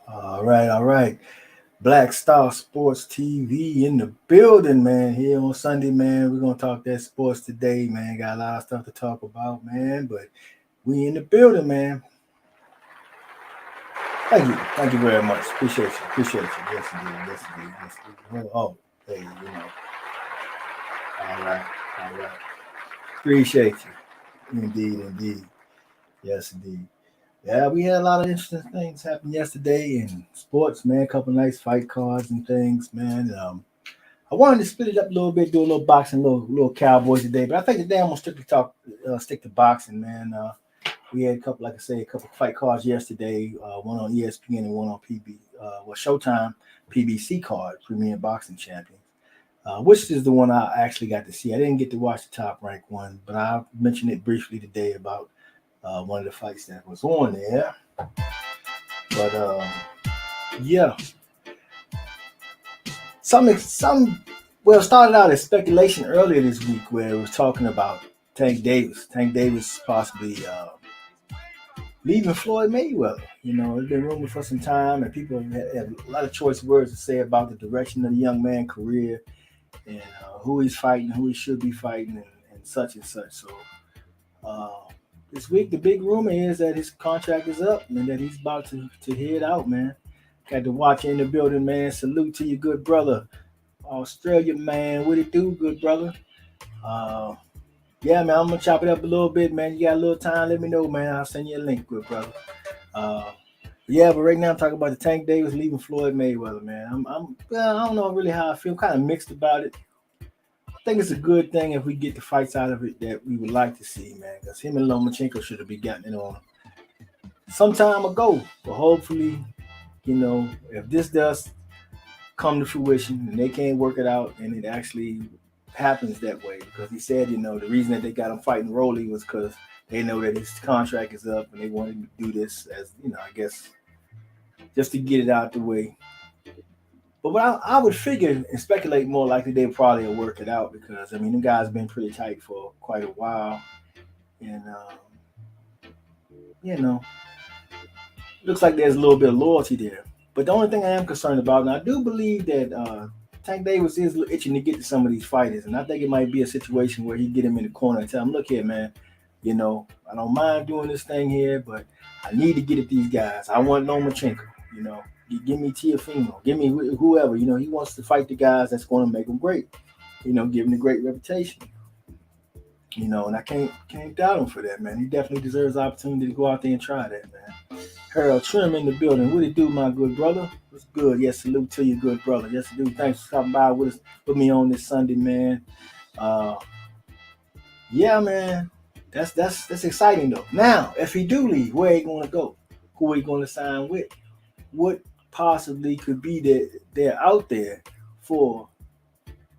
All right. Black Star Sports TV in the building, man. Here on Sunday, man. We're gonna talk that sports today, man. Got a lot of stuff to talk about, man. But we in the building, man. Thank you very much. Appreciate you. Yes, indeed, yes, indeed, yes, indeed. Hey, all right, all right. Appreciate you, indeed. Yes, indeed. Yeah, we had a lot of interesting things happen yesterday in sports, man. A couple nice fight cards and things, man. I wanted to split it up a little bit, do a little boxing, little cowboys today, but I think today I'm gonna stick to boxing, man. We had a couple, like I say, a couple fight cards yesterday. One on ESPN and one on Showtime PBC card, Premier Boxing Champions. Which is the one I actually got to see. I didn't get to watch the top rank one, but I mentioned it briefly today about one of the fights that was on there. But yeah, some well, it started out as speculation earlier this week where it was talking about Tank Davis. Tank Davis possibly leaving Floyd Mayweather. You know, it's been rumored for some time, and people have a lot of choice words to say about the direction of the young man's career and who he's fighting, who he should be fighting, and such and such. So uh, this week, the big rumor is that his contract is up and that he's about to head out, man. Got to watch you in the building, man. Salute to your good brother, Australia, man. What it do, good brother? Uh, yeah, man. I'm gonna chop it up a little bit, man. You got a little time? Let me know, man. I'll send you a link, good brother. Uh, yeah, but right now I'm talking about the Tank Davis leaving Floyd Mayweather, man. Well, I don't know really how I feel. Kind of mixed about it. I think it's a good thing if we get the fights out of it that we would like to see, man. Because him and Lomachenko should have been getting it on some time ago. But hopefully, if this does come to fruition and they can't work it out and it actually happens that way, because he said, the reason that they got him fighting Rolly was because they know that his contract is up and they want him to do this as, I guess, just to get it out the way. But what I would figure and speculate more likely they probably will work it out because, I mean, the guy's been pretty tight for quite a while. And, you know, looks like there's a little bit of loyalty there. But the only thing I am concerned about, and I do believe that Tank Davis is itching to get to some of these fighters, and I think it might be a situation where he get him in the corner and tell him, "Look here, man, I don't mind doing this thing here, but I need to get at these guys. I want Lomachenko, you know, give me Tiafimo, give me whoever, he wants to fight the guys that's going to make him great, give him a great reputation." And I can't doubt him for that, man. He definitely deserves the opportunity to go out there and try that, man. Harold Trim in the building. What it do, my good brother? What's good? Yes, salute to you, good brother. Yes, I do. Thanks for stopping by with me on this Sunday, man. Uh, yeah, man. That's exciting though. Now, if he do leave, where he gonna go? Who he gonna sign with? What possibly could be that they're out there for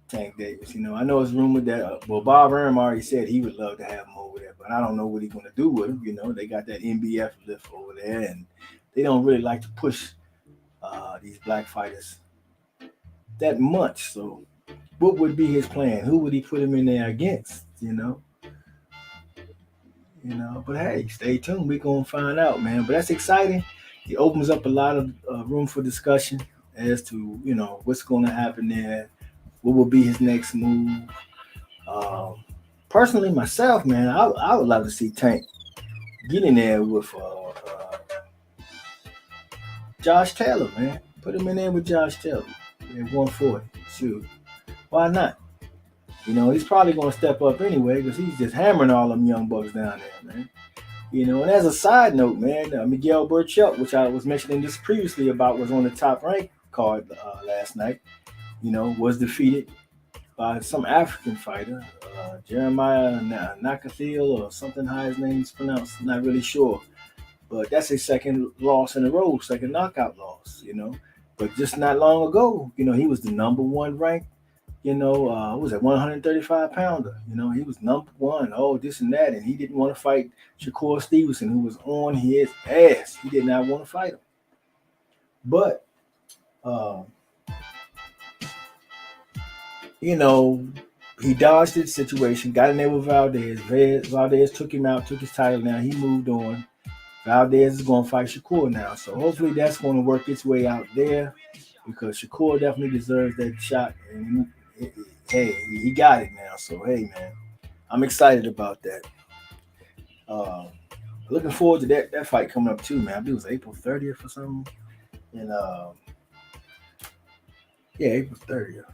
Tank Davis? I know it's rumored that Bob Arum already said he would love to have him over there, but I don't know what he's gonna do with him. They got that NBF lift over there, and they don't really like to push these black fighters that much. So, what would be his plan? Who would he put him in there against? But hey, stay tuned. We're gonna find out, man. But that's exciting. It opens up a lot of room for discussion as to what's going to happen there. What will be his next move? Um, Personally, myself, man, I would love to see Tank get in there with Josh Taylor, man. Put him in there with Josh Taylor at 140. Shoot, why not? He's probably going to step up anyway because he's just hammering all them young bucks down there, man. And as a side note, man, Miguel Burchell, which I was mentioning this previously about, was on the top rank card last night. Was defeated by some African fighter, Jeremiah Nakathil or something how his name's pronounced. Not really sure. But that's his second loss in a row, second knockout loss, But just not long ago, he was the number one ranked, what was that, 135 pounder. He was number one, this and that. And he didn't want to fight Shakur Stevenson, who was on his ass. He did not want to fight him. But, he dodged the situation, got in there with Valdez. Valdez took him out, took his title. Now he moved on. Valdez is going to fight Shakur now. So hopefully that's going to work its way out there because Shakur definitely deserves that shot. And hey, he got it now. So hey, man, I'm excited about that. Uh, Looking forward to that fight coming up too, man. I believe it was April 30th or something. And yeah, April 30th.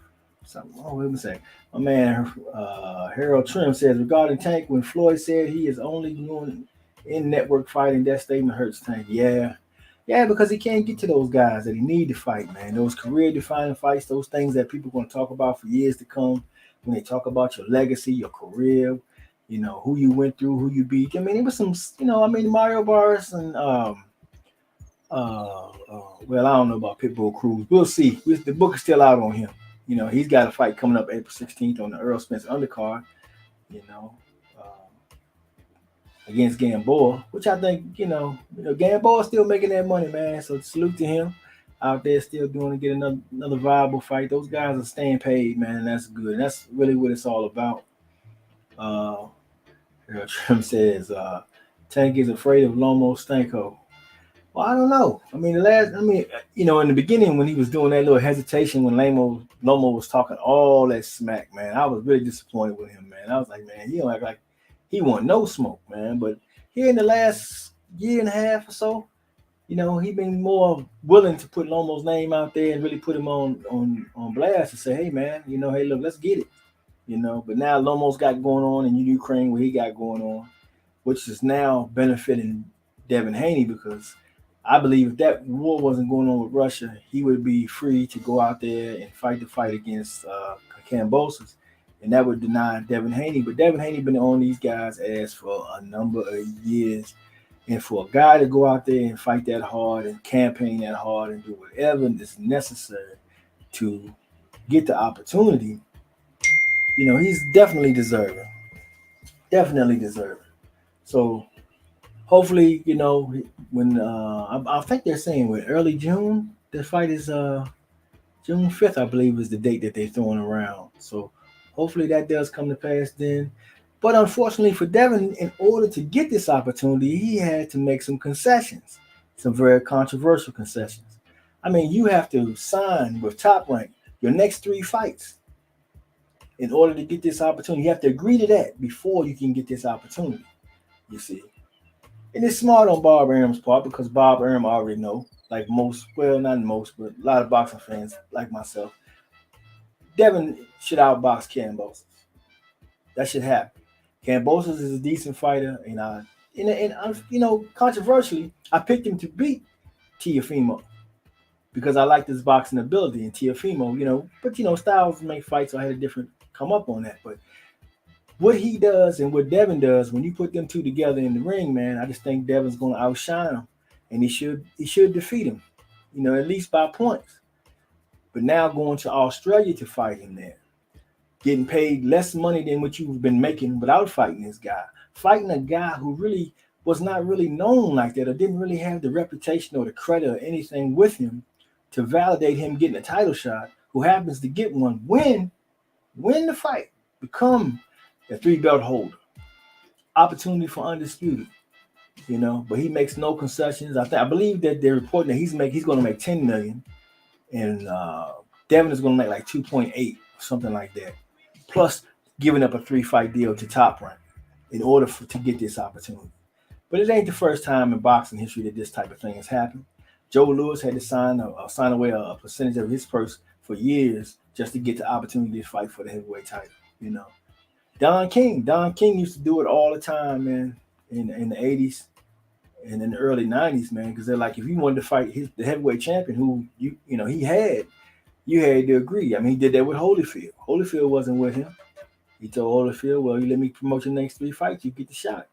Something. Oh, wait a second. My man Harold Trim says regarding Tank, when Floyd said he is only doing in network fighting, that statement hurts Tank. Yeah. Yeah, because he can't get to those guys that he need to fight, man. Those career defining fights, those things that people are going to talk about for years to come when they talk about your legacy, your career, who you went through, who you beat. I mean, it was some, Mario Bars and well, I don't know about Pitbull Cruz. We'll see. The book is still out on him. He's got a fight coming up April 16th on the Earl Spence undercard. You know, uh, against Gamboa, which I think Gamboa is still making that money, man. So salute to him out there still doing to get another viable fight. Those guys are staying paid, man. And that's good. That's really what it's all about. Uh, Trim says Tank is afraid of Lomo Stanko. Well, I don't know. I mean, in the beginning when he was doing that little hesitation when Lomo was talking all that smack, man, I was really disappointed with him, man. I was like, man, he don't act like he want no smoke, man. But here in the last year and a half or so, he been more willing to put Lomo's name out there and really put him on blast and say, hey, man, hey, look, let's get it, But now Lomo's got going on in Ukraine, what he got going on, which is now benefiting Devin Haney because I believe if that war wasn't going on with Russia, he would be free to go out there and fight the fight against Cambosos, and that would deny Devin Haney. But Devin Haney been on these guys' ass for a number of years, and for a guy to go out there and fight that hard and campaign that hard and do whatever is necessary to get the opportunity, he's definitely deserving. Definitely deserving. So hopefully, when I think they're saying with early June, the fight is June 5th, I believe, is the date that they're throwing around. So hopefully that does come to pass then. But unfortunately for Devin, in order to get this opportunity, he had to make some concessions, some very controversial concessions. I mean, you have to sign with Top Rank your next 3 fights in order to get this opportunity. You have to agree to that before you can get this opportunity. You see. And it's smart on Bob Arum's part because Bob Arum already know, like most, well, not most, but a lot of boxing fans like myself, Devin should outbox Kambosos. That should happen. Kambosos is a decent fighter, and controversially, I picked him to beat Tiafimo because I like this boxing ability. And Tiafimo, but styles make fights, so I had a different come up on that. But what he does and what Devin does, when you put them two together in the ring, man, I just think Devin's going to outshine him, and he should defeat him, at least by points. But now going to Australia to fight him there, getting paid less money than what you've been making without fighting this guy, fighting a guy who really was not really known like that or didn't really have the reputation or the credit or anything with him to validate him getting a title shot, who happens to get one, win the fight, become a 3-belt holder, opportunity for undisputed, But he makes no concessions. I believe that they're reporting that he's going to make 10 million, and Devin is going to make like 2.8 or something like that, plus giving up a 3-fight deal to Top Rank in order to get this opportunity. But it ain't the first time in boxing history that this type of thing has happened. Joe Louis had to sign away a percentage of his purse for years just to get the opportunity to fight for the heavyweight title. Don King used to do it all the time, man, in the 80s and in the early 90s, man, because they're like, if you wanted to fight the heavyweight champion who he had, you had to agree. I mean, he did that with Holyfield. Holyfield wasn't with him. He told Holyfield, well, you let me promote your next 3 fights, you get the shot.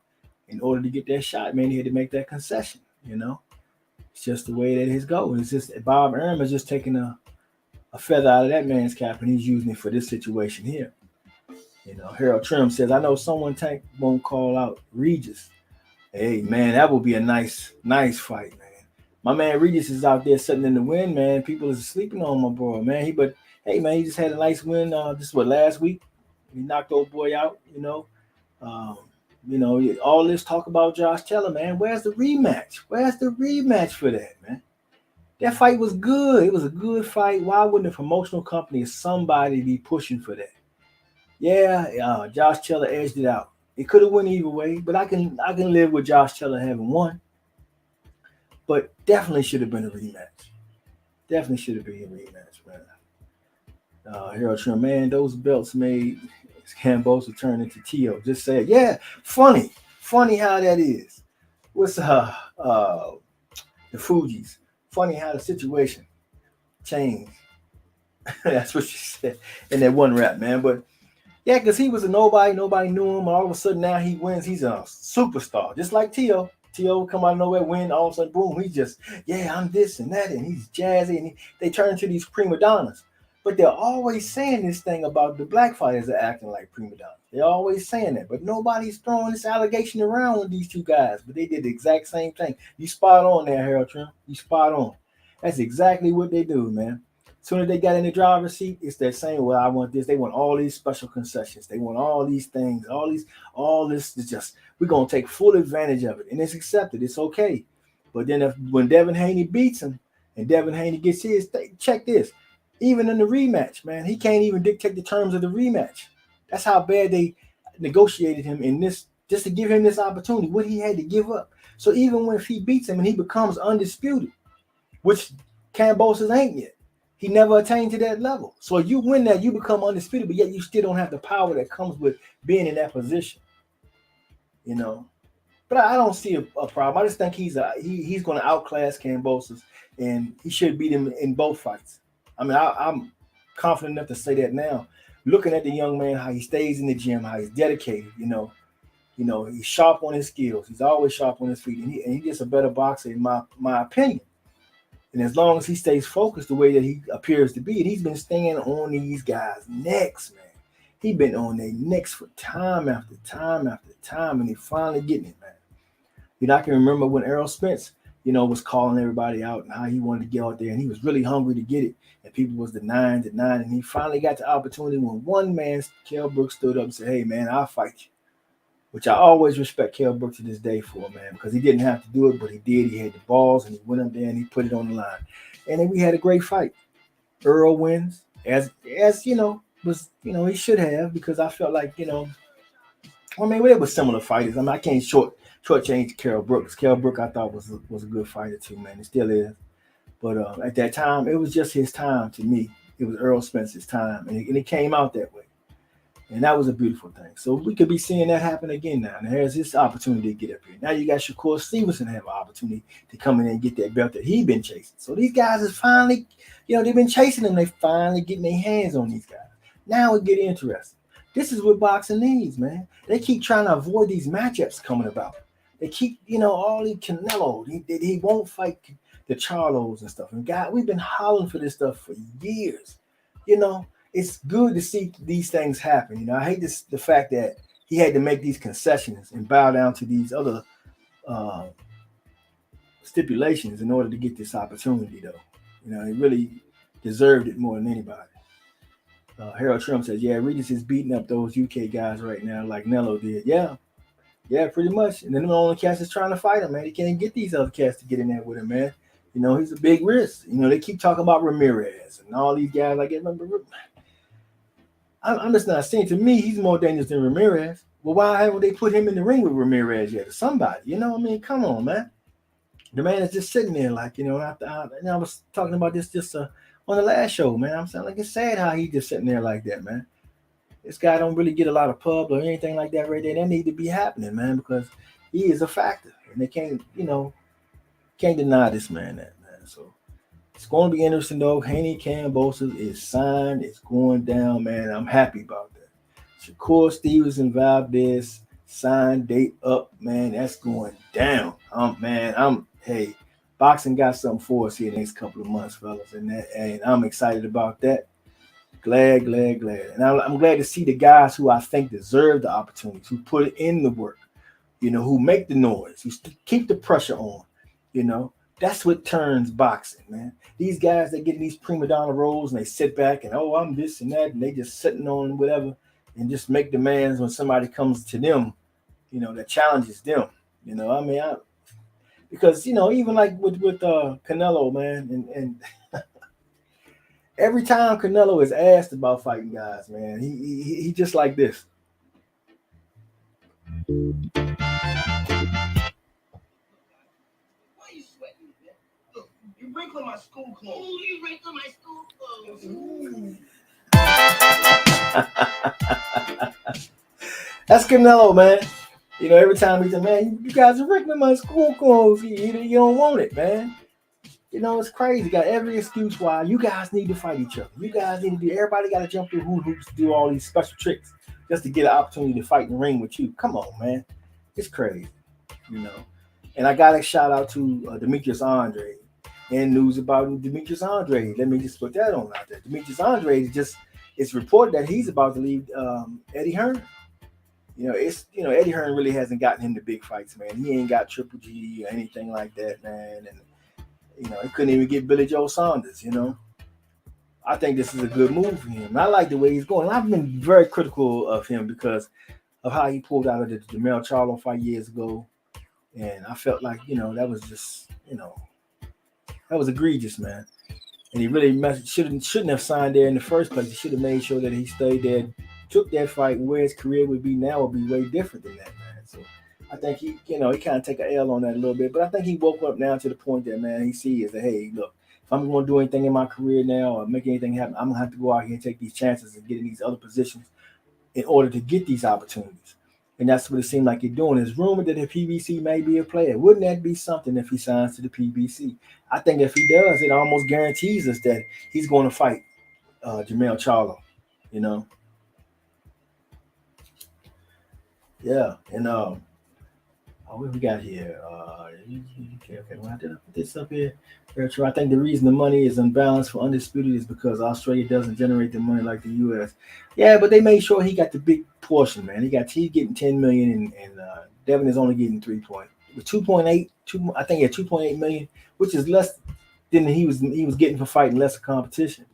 In order to get that shot, man, he had to make that concession, It's just the way that his goes. It's just Bob Arum is just taking a feather out of that man's cap, and he's using it for this situation here. Harold Trim says, I know someone Tank won't call out Regis. Hey, man, that would be a nice fight, man. My man Regis is out there sitting in the wind, man. People is sleeping on my boy, man. He just had a nice win. Last week. He knocked old boy out, Um, All this talk about Josh Taylor, man. Where's the rematch? Where's the rematch for that, man? That fight was good. It was a good fight. Why wouldn't a promotional company or somebody be pushing for that? Yeah, Josh Taylor edged it out. It could have went either way, but I can live with Josh Taylor having won. But definitely should have been a rematch. Definitely should have been a rematch, man. Harold Trim, man, those belts made Cambosa turn into Tio. Just say, yeah, funny how that is. What's the Fugees? Funny how the situation changed. That's what she said in that one rap, man. But yeah, because he was a nobody knew him. All of a sudden now he wins. He's a superstar, just like Tio. Tio come out of nowhere, win. All of a sudden, boom, he's just, yeah, I'm this and that, and he's jazzy, and they turn into these prima donnas. But they're always saying this thing about the black fighters are acting like prima donnas. They're always saying that, but nobody's throwing this allegation around with these two guys. But they did the exact same thing. You spot on there, Harold Trim. You spot on. That's exactly what they do, man. As soon as they got in the driver's seat, it's that same. Well, I want this. They want all these special concessions. They want all these things. All this is just. We're gonna take full advantage of it, and it's accepted. It's okay. But then when Devin Haney beats him, and Devin Haney gets his, check this. Even in the rematch, man, he can't even dictate the terms of the rematch. That's how bad they negotiated him in this, just to give him this opportunity. What he had to give up. So even when if he beats him and he becomes undisputed, which Cambosis ain't yet. He never attained to that level. So if you win that, you become undisputed, but yet you still don't have the power that comes with being in that position. You know. But I don't see a problem. I just think he's going to outclass Cambosis, and he should beat him in both fights. I mean, I'm confident enough to say that now. Looking at the young man, how he stays in the gym, how he's dedicated. He's sharp on his skills. He's always sharp on his feet, and he gets a better boxer in my opinion. And as long as he stays focused the way that he appears to be, and he's been staying on these guys' necks, man. He's been on their necks for time after time after time, and he finally getting it, man. I can remember when Errol Spence, was calling everybody out and how he wanted to get out there, and he was really hungry to get it, and people was denying, and he finally got the opportunity when one man, Kell Brooks, stood up and said, "Hey, man, I'll fight you." Which I always respect Kell Brooks to this day for, man, because he didn't have to do it, but he did. He had the balls, and he went up there and he put it on the line. And then we had a great fight. Earl wins, as he should have, because I felt like, I mean, they were similar fighters. I mean, I can't shortchange Kell Brooks. Kell Brooks, I thought was a good fighter too, man. He still is. But at that time, it was just his time to me. It was Earl Spence's time, and it came out that way. And that was a beautiful thing. So we could be seeing that happen again now. And here's his opportunity to get up here. Now you got Shakur Stevenson have an opportunity to come in and get that belt that he's been chasing. So these guys is finally, they've been chasing them. They finally getting their hands on these guys. Now it get interesting. This is what boxing needs, man. They keep trying to avoid these matchups coming about. They keep, all these Canelo. He won't fight the Charlos and stuff. And God, we've been hollering for this stuff for years. It's good to see these things happen. I hate the fact that he had to make these concessions and bow down to these other stipulations in order to get this opportunity, though. He really deserved it more than anybody. Harold Trump says, "Yeah, Regis is beating up those UK guys right now, like Nello did." Yeah, pretty much. And then the only cats is trying to fight him, man. He can't get these other cats to get in there with him, man. He's a big risk. They keep talking about Ramirez and all these guys. Like, I'm just not saying, to me, he's more dangerous than Ramirez. Well, why haven't they put him in the ring with Ramirez yet? Or somebody, I mean, come on, man. The man is just sitting there like, and I was talking about this just on the last show, man. I'm saying, like, it's sad how he just sitting there like that, man. This guy don't really get a lot of pub or anything like that right there. That need to be happening, man, because he is a factor. And they can't deny this man that, man. So it's going to be interesting, though. Haney Cambosa is signed. It's going down, man. I'm happy about that. Shakur Stevenson Valdez signed, date up, man. That's going down. Hey, boxing got something for us here the next couple of months, fellas, and I'm excited about that. Glad. And I'm glad to see the guys who I think deserve the opportunities, who put in the work, who make the noise, who keep the pressure on, That's what turns boxing, man. These guys that get in these prima donna roles and they sit back and, oh, I'm this and that, and they just sitting on whatever and just make demands when somebody comes to them that challenges them. I mean, because even like with Canelo, man, and every time Canelo is asked about fighting guys, man, he just like this. That's Canelo, man. Every time he said, "Man, you guys are wrecking my school clothes," you don't want it, man. It's crazy. Got every excuse why you guys need to fight each other. You guys need to do. Everybody got to jump through hoops, do all these special tricks just to get an opportunity to fight in the ring with you. Come on, man. It's crazy, you know. And I got a shout out to Demetrius Andre and news about Demetrius Andre. Let me just put that on out there. Demetrius Andre is just it's reported that he's about to leave Eddie Hearn. It's Eddie Hearn really hasn't gotten him to big fights, man. He ain't got Triple G or anything like that, man. And he couldn't even get Billy Joe Saunders. I think this is a good move for him. And I like the way he's going. I've been very critical of him because of how he pulled out of the Jamel Charlo fight years ago, and I felt like that was just that was egregious, man. And he really shouldn't have signed there in the first place. He should have made sure that he stayed there, took that fight, and where his career would be now would be way different than that, man. So I think he kind of take a L on that a little bit, but I think he woke up now to the point that, man, he sees that, hey, look, if I'm going to do anything in my career now or make anything happen, I'm gonna have to go out here and take these chances and get in these other positions in order to get these opportunities. And that's what it seemed like he's doing. It's rumored that the PBC may be a player. Wouldn't that be something if he signs to the PBC? I think if he does, it almost guarantees us that he's going to fight Jamel Charlo. You know, yeah. And what we got here? Okay. Well, I did I put this up here. Very true. I think the reason the money is unbalanced for Undisputed is because Australia doesn't generate the money like the U.S. Yeah, but they made sure he got the big portion, man. He's getting 10 million, and Devin is only getting 3 point with 2.8. I think he had 2.8 million, which is less than he was getting for fighting lesser competition.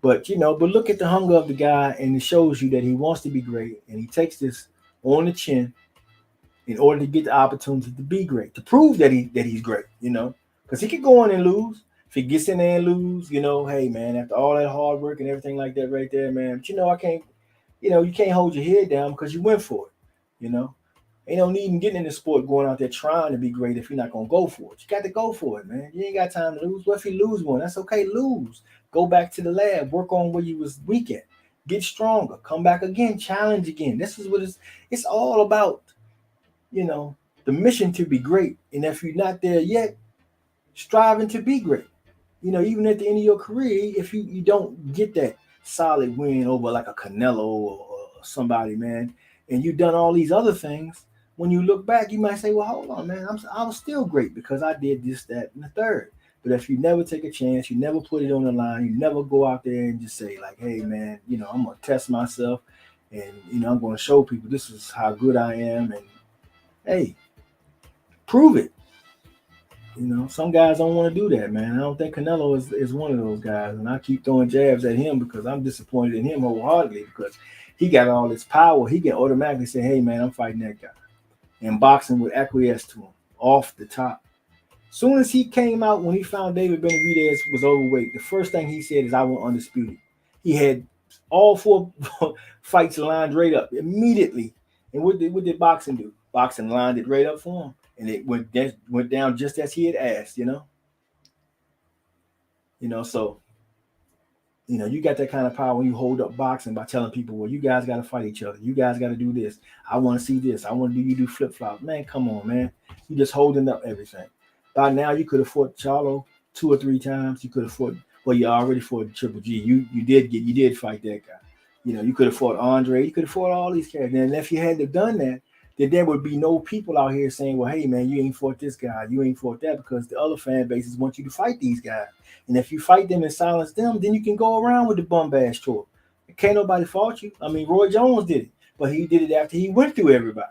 But look at the hunger of the guy, and it shows you that he wants to be great, and he takes this on the chin in order to get the opportunity to be great, to prove that he's great, because he could go in and lose. If he gets in there and lose, hey man, after all that hard work and everything like that right there, man. But I can't, you can't hold your head down because you went for it. You know, ain't no need in getting in the sport going out there trying to be great if you're not gonna go for it. You got to go for it, man. You ain't got time to lose. What if you lose one? That's okay. Lose. Go back to the lab. Work on where you was weak at. Get stronger. Come back again. Challenge again. This is what it's all about, you know, the mission to be great. And if you're not there yet, striving to be great. Even at the end of your career, if you don't get that solid win over like a Canelo or somebody, man, and you've done all these other things, when you look back, you might say, well, hold on, man, I was still great because I did this, that, and the third. But if you never take a chance, you never put it on the line, you never go out there and just say, like, hey, man, I'm going to test myself and, I'm going to show people this is how good I am. And, hey, prove it. Some guys don't want to do that, man. I don't think Canelo is one of those guys. And I keep throwing jabs at him because I'm disappointed in him wholeheartedly because he got all this power. He can automatically say, hey, man, I'm fighting that guy. And boxing would acquiesce to him off the top. Soon as he came out, when he found David Benavidez was overweight, the first thing he said is, I want undisputed. He had all four fights lined right up immediately. And what did boxing do? Boxing lined it right up for him. And it went down just as he had asked, So you got that kind of power when you hold up boxing by telling people, well, you guys got to fight each other. You guys got to do this. I want to see this. I want to do you do flip flops. Man, come on, man. You just holding up everything. By now, you could have fought Charlo 2 or 3 times. You could have fought. Well, you already fought Triple G. You did fight that guy. You could have fought Andre. You could have fought all these characters. And if you hadn't done that, then there would be no people out here saying, well, hey, man, you ain't fought this guy. You ain't fought that, because the other fan bases want you to fight these guys. And if you fight them and silence them, then you can go around with the bum bash tour. Can't nobody fault you. I mean, Roy Jones did it, but he did it after he went through everybody.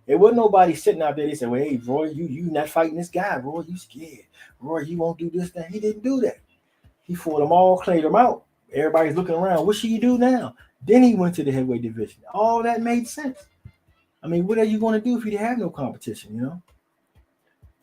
There wasn't nobody sitting out there. They said, well, hey, Roy, you not fighting this guy. Roy, you scared. Roy, you won't do this, that. He didn't do that. He fought them all, cleared them out. Everybody's looking around. What should you do now? Then he went to the heavyweight division. All that made sense. I mean, what are you going to do if you have no competition?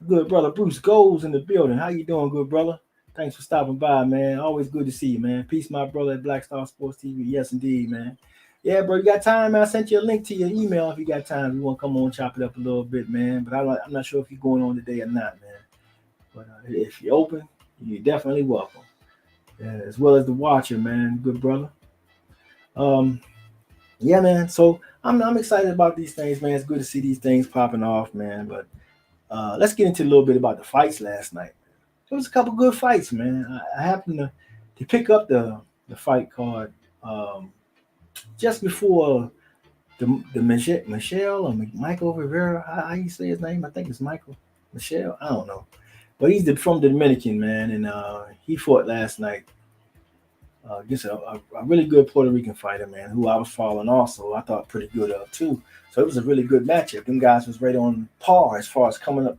Good brother Bruce Goes in the building. How you doing, good brother? Thanks for stopping by, man. Always good to see you, man. Peace, my brother at Black Star Sports TV. Yes, indeed, man. Yeah, bro, you got time, man? I sent you a link to your email if you got time. If you want to come on, chop it up a little bit, man. But I'm not sure if you're going on today or not, man. But if you're open, you're definitely welcome. Yeah, as well as the watcher, man. Good brother. Um, yeah, man. So I'm excited about these things, man. It's good to see these things popping off, man. But let's get into a little bit about the fights last night. There was a couple good fights, man. I happened to pick up the fight card just before the Michelle or Michael Rivera. How you say his name? I think it's Michael Michelle. I don't know, but from the Dominican, man, and he fought last night against a really good Puerto Rican fighter, man, who I was following also. I thought pretty good of too. So it was a really good matchup. Them guys was right on par as far as coming up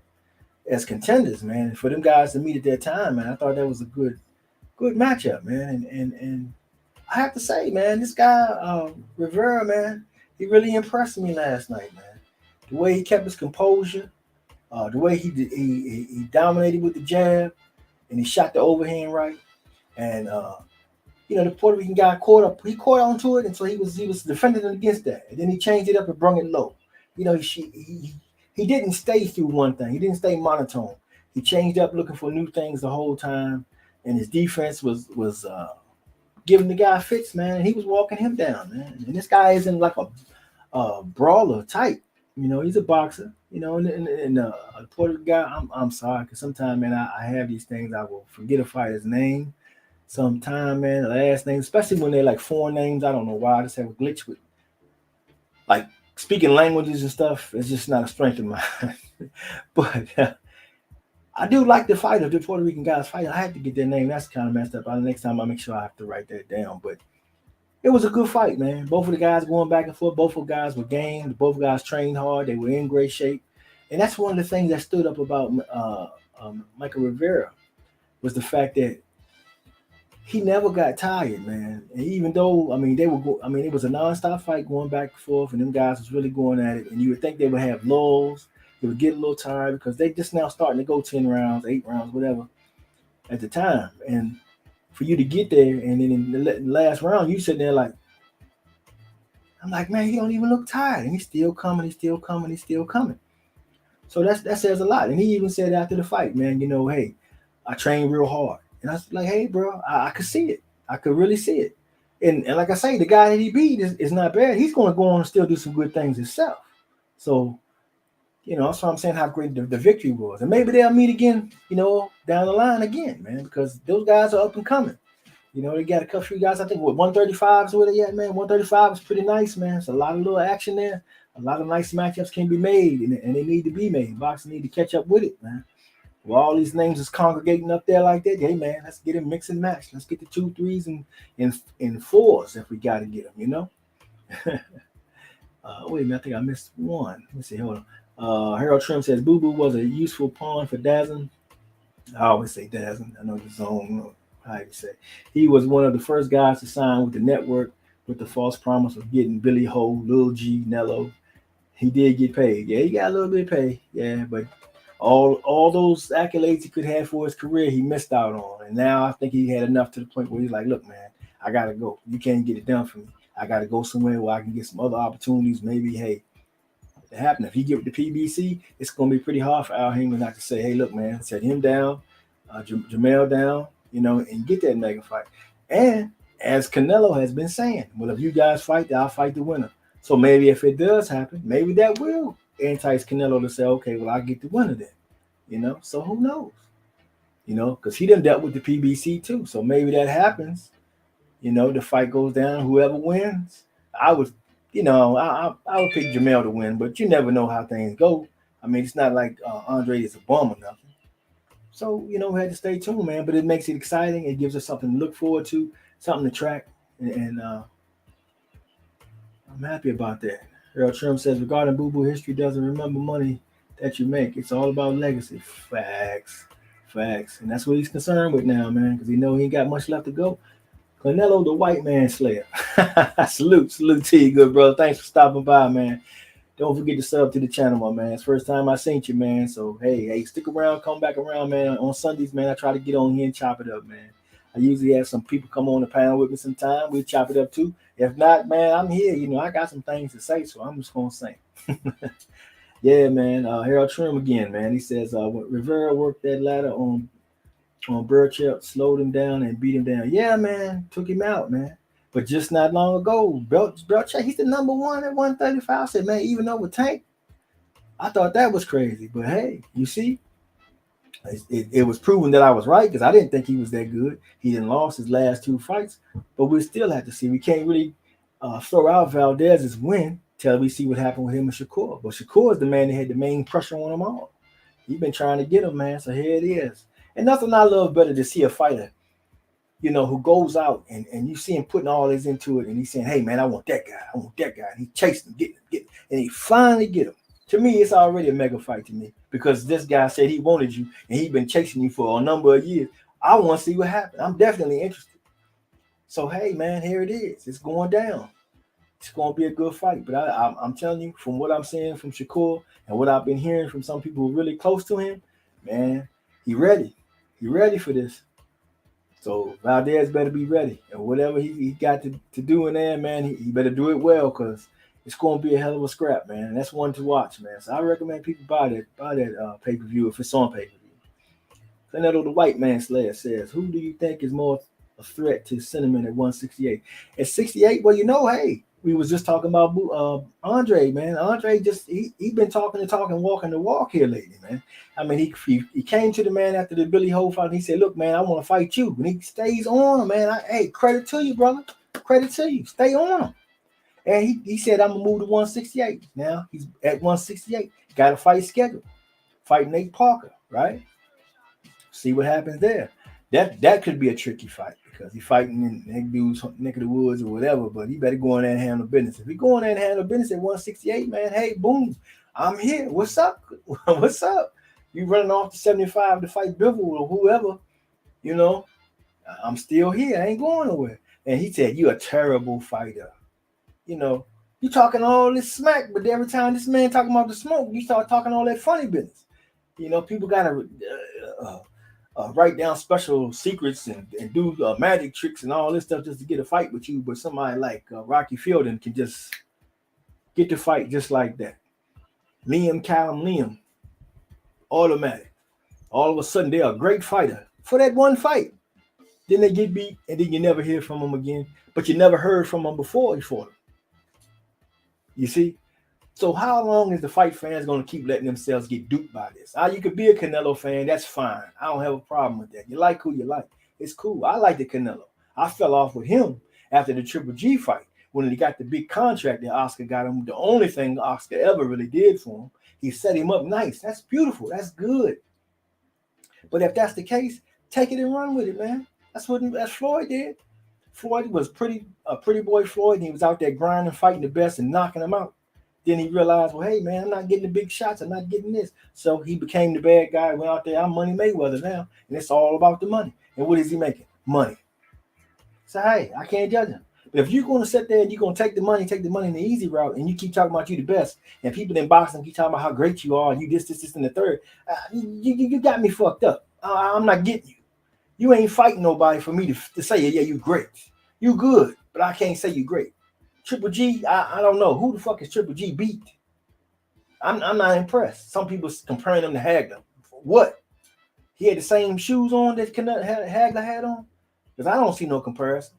as contenders, man. And for them guys to meet at that time, man, I thought that was a good matchup, man. And I have to say, man, this guy Rivera, man, he really impressed me last night, man. The way he kept his composure, the way he dominated with the jab, and he shot the overhand right, and the Puerto Rican guy caught up. He caught onto it, and so he was defending against that, and then he changed it up and brung it low. He didn't stay through one thing. He didn't stay monotone. He changed up, looking for new things the whole time, and his defense was giving the guy fits, man. And he was walking him down, man. And this guy isn't like a brawler type. He's a boxer. And a Puerto Rican guy. I'm sorry, because sometimes, man, I have these things. I will forget a fighter's name. Sometime, man, the last name, especially when they're like foreign names. I don't know why. I just have a glitch with like speaking languages and stuff. It's just not a strength of mine. But I do like the fighter, the Puerto Rican guys fighting. I had to get their name. That's kind of messed up. Next time I make sure I have to write that down. But it was a good fight, man. Both of the guys going back and forth. Both of the guys were game. Both guys trained hard. They were in great shape. And that's one of the things that stood up about Michael Rivera was the fact that he never got tired, man. And even though, I mean, it was a nonstop fight going back and forth, and them guys was really going at it. And you would think they would have lulls. They would get a little tired because they just now starting to go 10 rounds, 8 rounds, whatever, at the time. And for you to get there, and then in the last round, you sitting there like, I'm like, man, he don't even look tired, and he's still coming, he's still coming, he's still coming. So that says a lot. And he even said after the fight, man, hey, I trained real hard. And I was like, hey, bro, I could see it. I could really see it. And like I say, the guy that he beat is not bad. He's going to go on and still do some good things himself. So, that's why I'm saying how great the victory was. And maybe they'll meet again, down the line again, man, because those guys are up and coming. They got a couple of guys, I think, 135 is where they at, man. 135 is pretty nice, man. It's a lot of little action there. A lot of nice matchups can be made, and they need to be made. Boxing need to catch up with it, man. Well, all these names is congregating up there like that. Hey, man, let's get it mix and match. Let's get the 2, 3s, and 4s if we got to get them, Wait a minute, I think I missed one. Let me see, hold on. Harold Trim says, Boo Boo was a useful pawn for Dazen. I always say Dazen. I know the zone, how you say. He was one of the first guys to sign with the network with the false promise of getting Billy Ho, Lil G, Nello. He did get paid. Yeah, he got a little bit of pay. Yeah, but all those accolades he could have for his career, he missed out on. And now I think he had enough to the point where he's like, look, man, I got to go. You can't get it done for me. I got to go somewhere where I can get some other opportunities. Maybe, hey, it happened. If he get with the PBC, it's going to be pretty hard for Al Heyman not to say, hey, look, man, set him down, Jamel down, and get that mega fight. And as Canelo has been saying, well, if you guys fight, I'll fight the winner. So maybe if it does happen, maybe that will entice Canelo to say, okay, well, I'll get the winner then. So who knows? Because he done dealt with the PBC too. So maybe that happens. The fight goes down. Whoever wins, I would, I would pick Jamel to win, but you never know how things go. I mean, it's not like Andre is a bum or nothing. So, we had to stay tuned, man. But it makes it exciting. It gives us something to look forward to, something to track. And I'm happy about that. Earl Trim says, regarding Boo Boo, history doesn't remember money that you make. It's all about legacy. Facts. And that's what he's concerned with now, man, because he know he ain't got much left to go. Canelo, the white man slayer. salute to you, good brother. Thanks for stopping by, man. Don't forget to sub to the channel, my man. It's first time I seen you, man. So hey, stick around, come back around, man. On Sundays, man, I try to get on here and chop it up, man. I usually have some people come on the panel with me sometime. We chop it up too. If not, man, I'm here. You know, I got some things to say, so I'm just gonna say. Yeah, man. Harold Trim again, man. He says when Rivera worked that ladder on Burchell, slowed him down and beat him down. Yeah, man, took him out, man. But just not long ago, Belcher, he's the number one at 135. I said, man, even over Tank, I thought that was crazy. But hey, you see, it was proven that I was right because I didn't think he was that good. He didn't lost his last two fights, but we still have to see. We can't really throw out Valdez's win till we see what happened with him and Shakur. But Shakur is the man that had the main pressure on them all. He's been trying to get him, man. So here it is. And nothing I love better to see a fighter, you know, who goes out and you see him putting all this into it, and he's saying, hey, man, I want that guy. I want that guy. And he chased him, get him, and he finally get him. To me, it's already a mega fight to me because this guy said he wanted you, and he's been chasing you for a number of years. I want to see what happens. I'm definitely interested. So, hey, man, here it is. It's going down. It's going to be a good fight. But I'm telling you, from what I'm seeing from Shakur and what I've been hearing from some people really close to him, man, he ready. He ready for this. So Valdez better be ready. And whatever he got to do in there, man, he better do it well because it's going to be a hell of a scrap, man. That's one to watch, man. So I recommend people buy that pay-per-view if it's on pay-per-view. Fernando the White Man Slayer says, who do you think is more a threat to Cinnamon at 168? At 68, well, you know, hey, we was just talking about Andre, man. Andre just he been talking the talk and walking the walk here lately, man. I mean, he came to the man after the Billy Ho fight. And he said, "Look, man, I want to fight you." And he stays on him, man. Hey, credit to you, brother. Credit to you. Stay on him. And he said, "I'm gonna move to 168." Now he's at 168. Got a fight scheduled. Fight Nate Parker, right? See what happens there. That could be a tricky fight because he's fighting in that dude's neck of the woods or whatever. But he better go in there and handle business. If he go in there and handle business at 168, man, hey, boom, I'm here. What's up? What's up? You running off to 75 to fight Bivol or whoever, you know? I'm still here. I ain't going nowhere. And he said, "You a terrible fighter." You know, you talking all this smack, but every time this man talking about the smoke, you start talking all that funny business. You know, people gotta write down special secrets and do magic tricks and all this stuff just to get a fight with you. But somebody like Rocky Fielding can just get the fight just like that. Liam, automatic. All of a sudden, they're a great fighter for that one fight. Then they get beat, and then you never hear from them again. But you never heard from them before you fought them. You see? So how long is the fight fans going to keep letting themselves get duped by this? You could be a Canelo fan. That's fine. I don't have a problem with that. You like who you like. It's cool. I like the Canelo. I fell off with him after the Triple G fight when he got the big contract that Oscar got him. The only thing Oscar ever really did for him, he set him up nice. That's beautiful. That's good. But if that's the case, take it and run with it, man. That's what Floyd did. Floyd was a pretty boy Floyd, and he was out there grinding, fighting the best, and knocking them out. Then he realized, well, hey, man, I'm not getting the big shots. I'm not getting this. So he became the bad guy, went out there. I'm Money Mayweather now, and it's all about the money. And what is he making? Money. So, hey, I can't judge him. But if you're going to sit there and you're going to take the money in the easy route, and you keep talking about you the best, and people in boxing keep talking about how great you are, and you this, and the third, you got me fucked up. I'm not getting you. You ain't fighting nobody for me to say, yeah, you great. You good, but I can't say you great. Triple G, I don't know. Who the fuck is Triple G beat? I'm not impressed. Some people comparing him to Hagler. What? He had the same shoes on that Hagler had on? Because I don't see no comparison.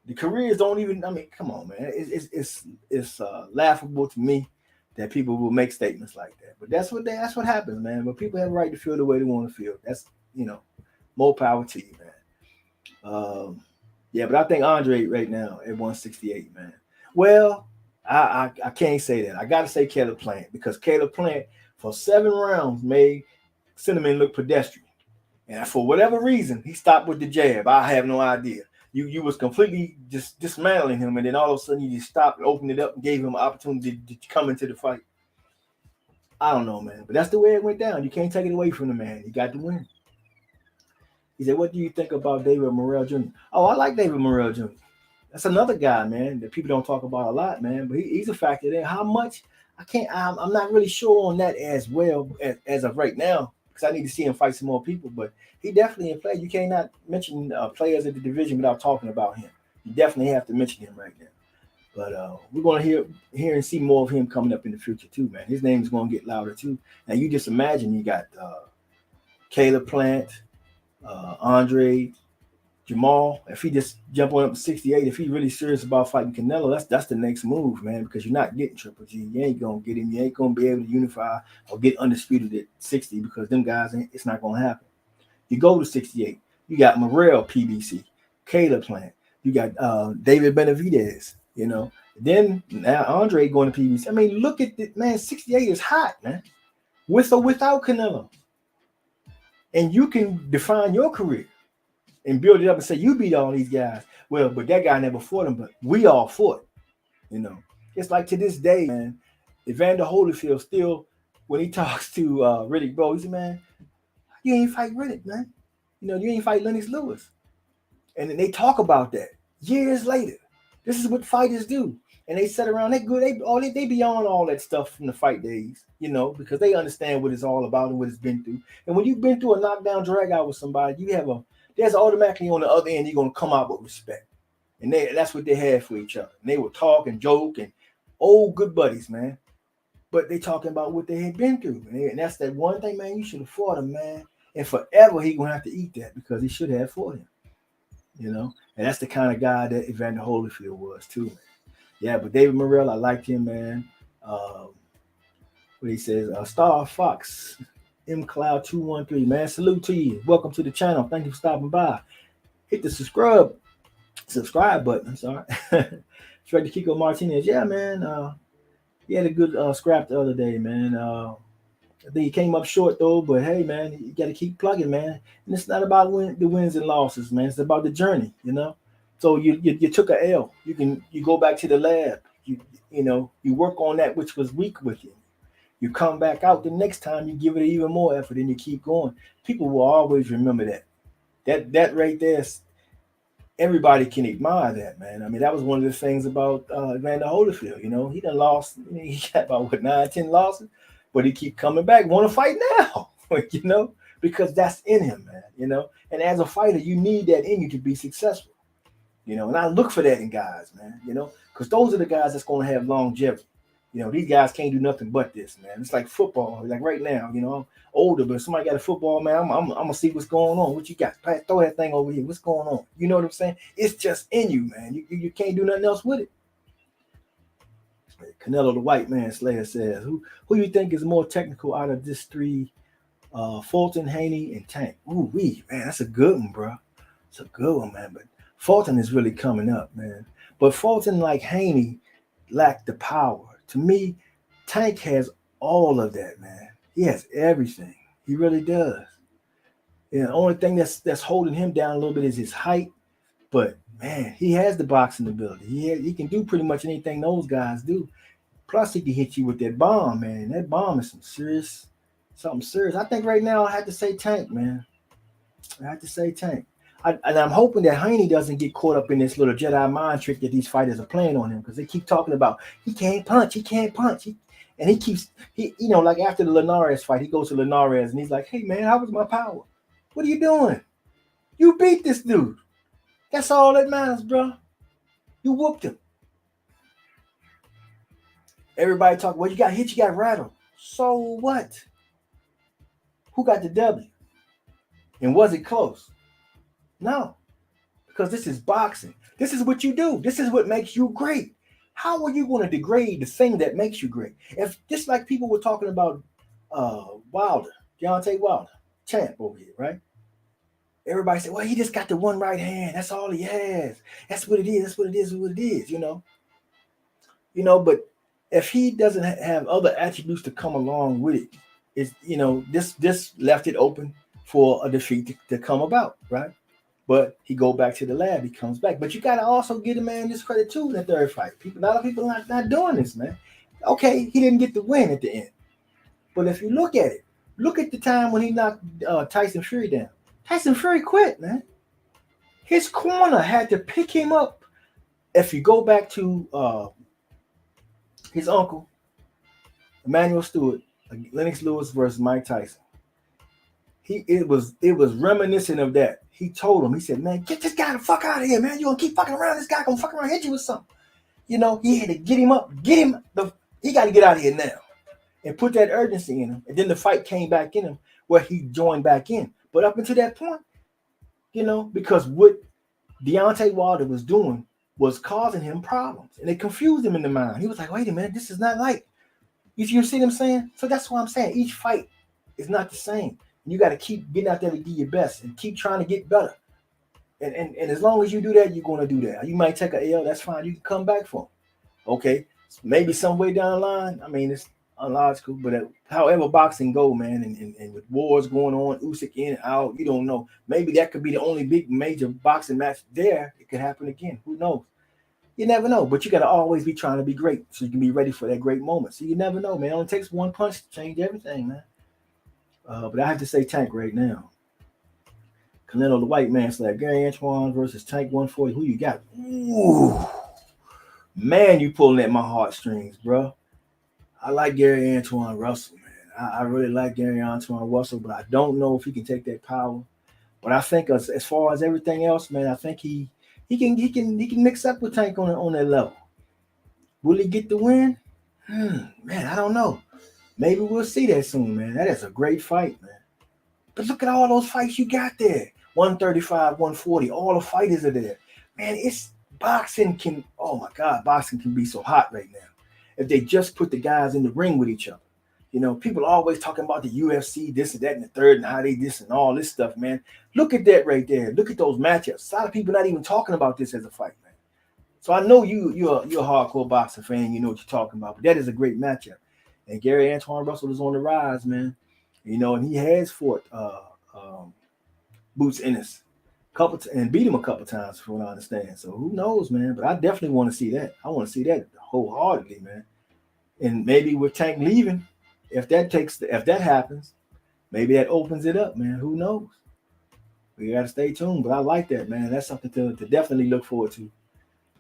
The careers don't even, I mean, come on, man. It's laughable to me that people will make statements like that. But that's what happens, man. But people have a right to feel the way they want to feel. That's, more power to you, man. Yeah, but I think Andre right now at 168, man. Well, I can't say that. I got to say Caleb Plant because Caleb Plant for 7 rounds made Cinnamon look pedestrian. And for whatever reason, he stopped with the jab. I have no idea. You was completely just dismantling him, and then all of a sudden you just stopped, opened it up, and gave him an opportunity to come into the fight. I don't know, man. But that's the way it went down. You can't take it away from the man. He got the win. He said, "What do you think about David Morrell Jr.?" Oh, I like David Morrell Jr. That's another guy, man, that people don't talk about a lot, man. But he's a factor there. How much? I can't. I'm not really sure on that as well as of right now because I need to see him fight some more people. But he definitely in play. You cannot mention players in the division without talking about him. You definitely have to mention him right now. But we're gonna hear and see more of him coming up in the future too, man. His name is gonna get louder too. And you just imagine you got Caleb Plant, Andre, Jamal. If he just jump on up to 68, if he's really serious about fighting Canelo, that's the next move, man. Because you're not getting Triple G. You ain't gonna get him. You ain't gonna be able to unify or get undisputed at 60 because them guys ain't. It's not gonna happen. You go to 68. You got Morrell, PBC, Caleb Plant. You got David Benavidez. You know. Then now Andre going to PBC. I mean, look at it, man. 68 is hot, man. With or without Canelo, and you can define your career and build it up and say you beat all these guys. Well, but that guy never fought him, but we all fought. You know, it's like to this day, man. Evander Holyfield still, when he talks to Riddick Bowe, he said, "Man, you ain't fight Riddick, man. You know, you ain't fight Lennox Lewis." And then they talk about that years later. This is what fighters do. And they sit around, they good, they beyond all that stuff from the fight days, you know, because they understand what it's all about and what it's been through. And when you've been through a knockdown drag out with somebody, there's automatically on the other end, you're gonna come out with respect. And that's what they had for each other. And they would talk and joke and old good buddies, man. But they talking about what they had been through. And that's that one thing, man, you should have fought him, man. And forever he gonna have to eat that because he should have fought him. You know? And that's the kind of guy that Evander Holyfield was too, man. Yeah, but David Morrell, I liked him, man. What he says, Star Fox, M Cloud 213, man. Salute to you. Welcome to the channel. Thank you for stopping by. Hit the subscribe button. I'm sorry. Straight to Kiko Martinez. Yeah, man. He had a good scrap the other day, man. I think he came up short though, but hey, man, you got to keep plugging, man. And it's not about the wins and losses, man. It's about the journey, you know. So you took a L. You go back to the lab. You work on that which was weak with you. You come back out the next time. You give it even more effort, and you keep going. People will always remember that. That right there. Everybody can admire that, man. I mean, that was one of the things about Evander Holyfield. You know, he done lost. He got about 9-10 losses, but he keep coming back. Want to fight now, you know, because that's in him, man. You know, and as a fighter, you need that in you to be successful. You know, and I look for that in guys, man. You know, because those are the guys that's going to have longevity. You know, these guys can't do nothing but this, man. It's like football. Like right now, you know, I'm older, but if somebody got a football, man, I'm gonna see what's going on. What you got? Throw that thing over here. What's going on? You know what I'm saying? It's just in you, man. You can't do nothing else with it. Canelo the White Man Slayer says, who you think is more technical out of this three? Fulton, Haney, and Tank. Ooh, man, that's a good one, bro. It's a good one, man. But Fulton is really coming up, man. But Fulton, like Haney, lacked the power. To me, Tank has all of that, man. He has everything. He really does. And the only thing that's holding him down a little bit is his height. But man, he has the boxing ability. He can do pretty much anything those guys do. Plus, he can hit you with that bomb, man. That bomb is something serious. I think right now I have to say Tank, man. I have to say Tank. And I'm hoping that Haney doesn't get caught up in this little Jedi mind trick that these fighters are playing on him because they keep talking about he can't punch. And he keeps, like after the Linares fight, he goes to Linares and he's like, hey, man, how was my power? What are you doing? You beat this dude. That's all that matters, bro. You whooped him. Everybody talk, well, you got hit, you got rattled. So what? Who got the W? And was it close? No, because this is boxing. This is what you do. This is what makes you great. How are you going to degrade the thing that makes you great? If just like people were talking about Wilder, Deontay Wilder, champ over here, right? Everybody said, well, he just got the one right hand. That's all he has. That's what it is. That's what it is. What it is, you know. But if he doesn't have other attributes to come along with it, this left it open for a defeat to come about, right? But he go back to the lab. He comes back. But you got to also give the man this credit too in the third fight. A lot of people not doing this, man. Okay, he didn't get the win at the end. But if you look at it, look at the time when he knocked Tyson Fury down. Tyson Fury quit, man. His corner had to pick him up. If you go back to his uncle, Emmanuel Stewart, Lennox Lewis versus Mike Tyson. It was reminiscent of that. He told him, he said, man, get this guy the fuck out of here, man. You gonna keep fucking around, this guy gonna fuck around, hit you with something. He had to get him up, he got to get out of here now, and put that urgency in him. And then the fight came back in him where he joined back in. But up until that point, because what Deontay Wilder was doing was causing him problems, and it confused him in the mind. He was like, wait a minute, this is not like, you see what I'm saying? So that's what I'm saying. Each fight is not the same. You got to keep getting out there to do your best and keep trying to get better. And as long as you do that, you're going to do that. You might take a L, that's fine. You can come back from it. Okay? Maybe some way down the line, I mean, it's unlogical, but however boxing go, man, and with wars going on, Usyk in and out, you don't know. Maybe that could be the only big major boxing match there. It could happen again. Who knows? You never know, but you got to always be trying to be great so you can be ready for that great moment. So you never know, man. It only takes one punch to change everything, man. But I have to say Tank right now. Canelo, the white man, slap. Gary Antoine versus Tank 140. Who you got? Ooh, man, you pulling at my heartstrings, bro. I like Gary Antoine Russell, man. I really like Gary Antoine Russell, but I don't know if he can take that power. But I think as far as everything else, man, I think he can mix up with Tank on that level. Will he get the win? Man, I don't know. Maybe we'll see that soon, man. That is a great fight, man. But look at all those fights you got there. 135, 140, all the fighters are there. Man, boxing can, oh my God, boxing can be so hot right now. If they just put the guys in the ring with each other. People are always talking about the UFC, this and that and the third, and how they this and all this stuff, man. Look at that right there. Look at those matchups. A lot of people not even talking about this as a fight, man. So I know you're a hardcore boxing fan. You know what you're talking about. But that is a great matchup. And Gary Antoine Russell is on the rise, man. And he has fought Boots Ennis and beat him a couple times, from what I understand. So who knows, man? But I definitely want to see that. I want to see that wholeheartedly, man. And maybe with Tank leaving, if that happens, maybe that opens it up, man. Who knows? We got to stay tuned. But I like that, man. That's something to definitely look forward to.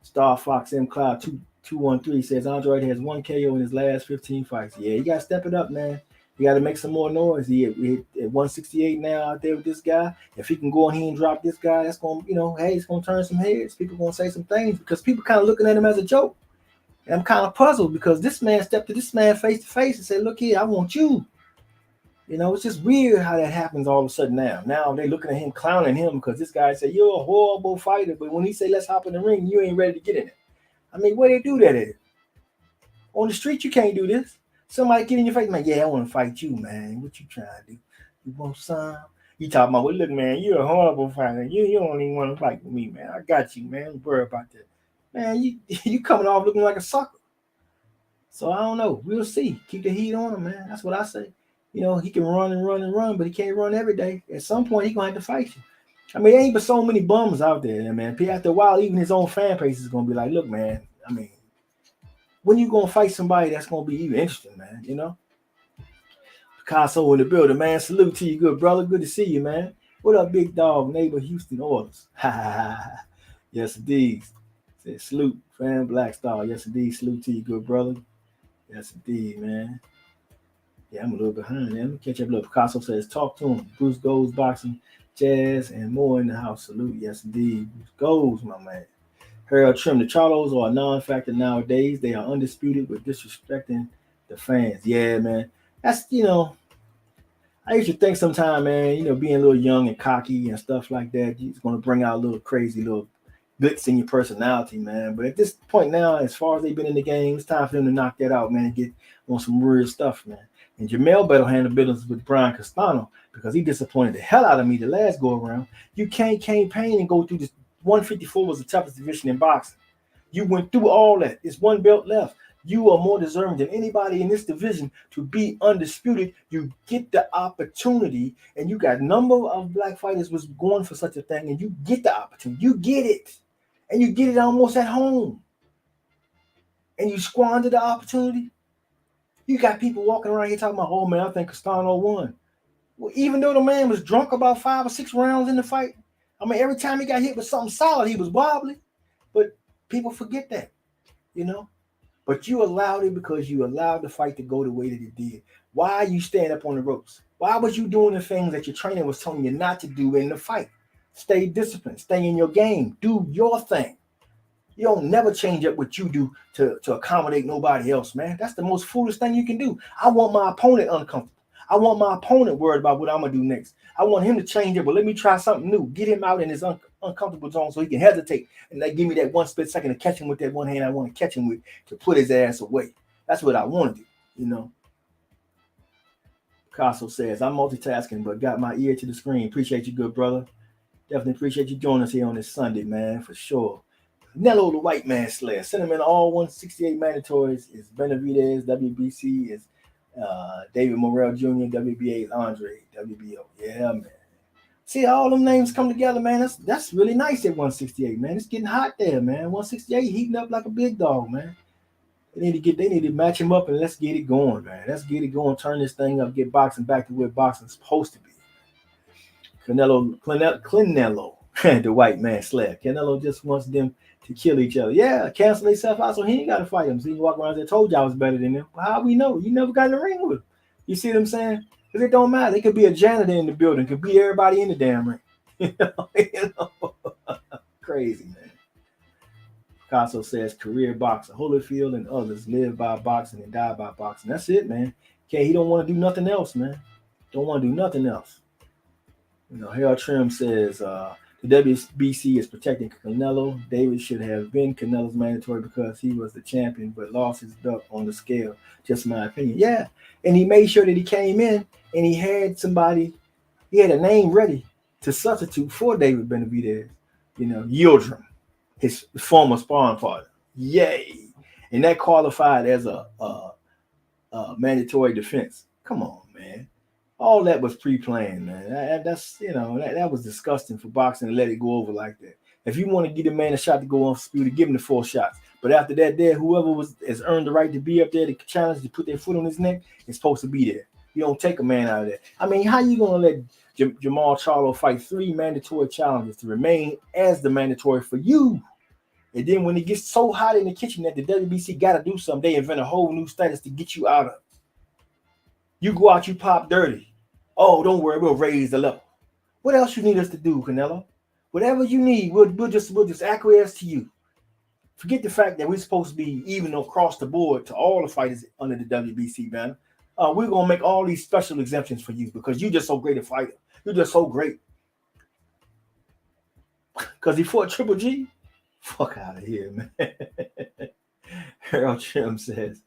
Star Fox M Cloud 213 says Andre has one KO in his last 15 fights. Yeah, you got to step it up, man. You got to make some more noise. He at 168 now out there with this guy. If he can go and he and drop this guy, that's going to, hey, it's going to turn some heads. People going to say some things because people kind of looking at him as a joke. And I'm kind of puzzled because this man stepped to this man face to face and said, look here, I want you. It's just weird how that happens all of a sudden now. Now they're looking at him, clowning him because this guy said, you're a horrible fighter. But when he say, let's hop in the ring, you ain't ready to get in it. I mean, where they do that at? On the street, you can't do this. Somebody get in your face, man, yeah, I want to fight you, man. What you trying to do? You want some? You talking about, well, look, man, you're a horrible fighter. You don't even want to fight with me, man. I got you, man. Don't worry about that. Man, you coming off looking like a sucker. So I don't know. We'll see. Keep the heat on him, man. That's what I say. He can run and run and run, but he can't run every day. At some point, he's going to have to fight you. I mean, there ain't but so many bums out there, man. After a while, even his own fan base is going to be like, look, man, I mean, when you going to fight somebody that's going to be even interesting, man, Picasso in the building, man. Salute to you, good brother. Good to see you, man. What up, big dog, neighbor, Houston Oilers? Yes, indeed. Said, salute, fan, Black Star. Yes, indeed. Salute to you, good brother. Yes, indeed, man. Yeah, I'm a little behind. Man. Let me catch up a little. Picasso says, talk to him. Bruce Goes Boxing, Jazz, and more in the house. Salute. Yes, indeed. Bruce Goes, my man. Harold Trim, the Charlos are a non-factor nowadays. They are undisputed with disrespecting the fans. Yeah, man. That's, I used to think sometime, man, being a little young and cocky and stuff like that, it's going to bring out a little crazy little glitz in your personality, man. But at this point now, as far as they've been in the game, it's time for them to knock that out, man, and get on some real stuff, man. And Jamel better handle business with Brian Castano because he disappointed the hell out of me the last go around. You can't campaign and go through this. 154 was the toughest division in boxing. You went through all that. It's one belt left. You are more deserving than anybody in this division to be undisputed. You get the opportunity, and you got a number of black fighters was going for such a thing, and you get the opportunity. You get it, and you get it almost at home, and you squander the opportunity. You got people walking around here talking about, oh, man, I think Castano won. Well, even though the man was drunk about 5 or 6 rounds in the fight, I mean, every time he got hit with something solid, he was wobbly. But people forget that, But you allowed it because you allowed the fight to go the way that it did. Why are you staying up on the ropes? Why was you doing the things that your trainer was telling you not to do in the fight? Stay disciplined. Stay in your game. Do your thing. You don't never change up what you do to accommodate nobody else, man. That's the most foolish thing you can do. I want my opponent uncomfortable. I want my opponent worried about what I'm gonna do next. I want him to change it, but let me try something new. Get him out in his uncomfortable zone so he can hesitate and they give me that one split second to catch him with that one hand I want to catch him with to put his ass away. That's what I want to do, you know. Picasso says, I'm multitasking, but got my ear to the screen. Appreciate you, good brother. Definitely appreciate you joining us here on this Sunday, man, for sure. Nello, the white man slayer. Send him in all 168 mandatories. Is Benavidez, WBC is David Morrell Jr., WBA is Andre, WBO. Yeah, man. See, all them names come together, man. That's really nice at 168, man. It's getting hot there, man. 168 heating up like a big dog, man. They need to match him up and let's get it going, man. Let's get it going. Turn this thing up. Get boxing back to where boxing's supposed to be. Canelo, the white man slayer. Canelo just wants them to kill each other. Yeah, cancel themselves out so he ain't got to fight him. See, you walk around there, told you I was better than them. Well, how we know? You never got in the ring with him. You see what I'm saying? Because it don't matter. It could be a janitor in the building. It could be everybody in the damn ring. You know? Crazy, man. Picasso says career boxer. Holyfield and others live by boxing and die by boxing. That's it, man. Okay, he don't want to do nothing else, man. Don't want to do nothing else. You know, Harold Trim says the WBC is protecting Canelo. David should have been Canelo's mandatory because he was the champion, but lost his belt on the scale. Just my opinion. Yeah, and he made sure that he came in and he had somebody. He had a name ready to substitute for David Benavidez. You know, Yildirim, his former sparring partner. Yay! And that qualified as a mandatory defense. Come on, man. All that was pre-planned, man. That's that was disgusting for boxing to let it go over like that. If you want to give a man a shot to go undisputed, give him the 4 shots. But after that, whoever has earned the right to be up there to challenge to put their foot on his neck is supposed to be there. You don't take a man out of there. I mean, how you gonna let Jamal Charlo fight 3 mandatory challenges to remain as the mandatory for you? And then when it gets so hot in the kitchen that the WBC got to do something, they invent a whole new status to get you out of. You go out, you pop dirty. Oh, don't worry, we'll raise the level. What else you need us to do, Canelo? Whatever you need, we'll just acquiesce to you. Forget the fact that we're supposed to be even across the board to all the fighters under the WBC banner. We're gonna make all these special exemptions for you because you're just so great a fighter. You're just so great. Because he fought Triple G? Fuck out of here, man. Harold Trim says,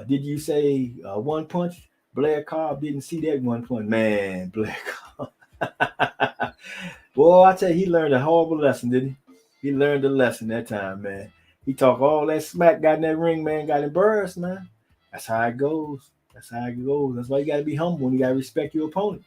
did you say one punch? Blair Cobb didn't see that one punch. Man, Blair Cobb. Boy, I tell you, he learned a horrible lesson, didn't he? He learned a lesson that time, man. He talked all that smack, got in that ring, man, got embarrassed, man. That's how it goes. That's how it goes. That's why you got to be humble and you got to respect your opponent.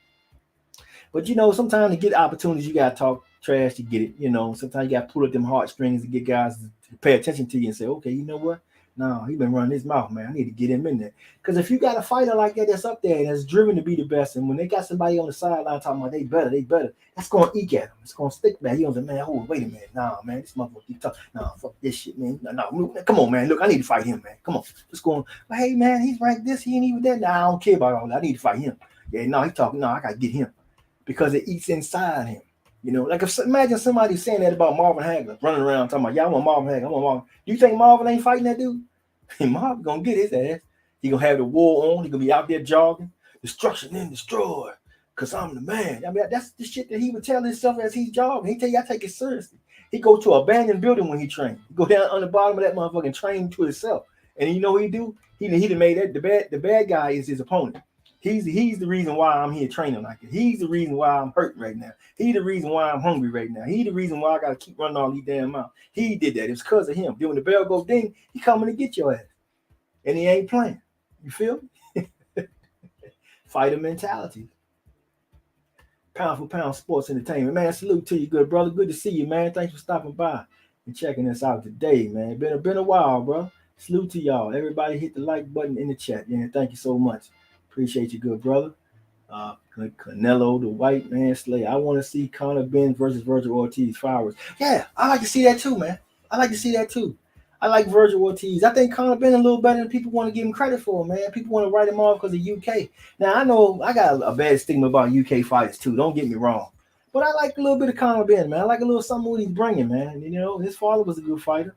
But, sometimes to get opportunities, you got to talk trash to get it. Sometimes you got to pull at them heartstrings to get guys to pay attention to you and say, okay, you know what? No, he been running his mouth, man. I need to get him in there. Because if you got a fighter like that that's up there and that's driven to be the best, and when they got somebody on the sideline talking about they better, that's going to eke at him. It's going to stick back. He going to say, man, hold, wait a minute. Nah, man, this motherfucker keep talking. Nah, fuck this shit, man. No, come on, man. Look, I need to fight him, man. Come on. Just going, well, hey, man, he's ranked this. He ain't even that. Nah, I don't care about all that. I need to fight him. Yeah, no, he's talking. No, I got to get him. Because it eats inside him. Like imagine somebody saying that about Marvin Hagler, running around talking about, yeah, I want Marvin Hagler. I want Marvin. Do you think Marvin ain't fighting that dude? Marvin gonna get his ass. He gonna have the war on. He gonna be out there jogging, destruction and destroy, cause I'm the man. I mean, that's the shit that he would tell himself as he's jogging. He tell you I take it seriously. He go to an abandoned building when he train. He go down on the bottom of that motherfucking train to himself. And you know what he do? He done made that the bad guy is his opponent. He's the reason why I'm here training like it. He's the reason why I'm hurting right now. He's the reason why I'm hungry right now. He's the reason why I gotta keep running all these damn miles. He did that. It's because of him. Then when the bell go ding, he coming to get your ass. And he ain't playing. You feel me? Fighter mentality. Pound for pound sports entertainment. Man, salute to you, good brother. Good to see you, man. Thanks for stopping by and checking us out today, man. Been a while, bro. Salute to y'all. Everybody hit the like button in the chat. Yeah, thank you so much. Appreciate you, good brother. Canelo, the white man slayer. I want to see Conor Benn versus Virgil Ortiz fireworks. Yeah, I like to see that too, man. I like to see that too. I like Virgil Ortiz. I think Conor been a little better than people want to give him credit for, man. People want to write him off because of UK. Now I know I got a bad stigma about UK fighters too. Don't get me wrong, but I like a little bit of Conor Ben, man. I like a little something what he's bringing, man. You know, his father was a good fighter.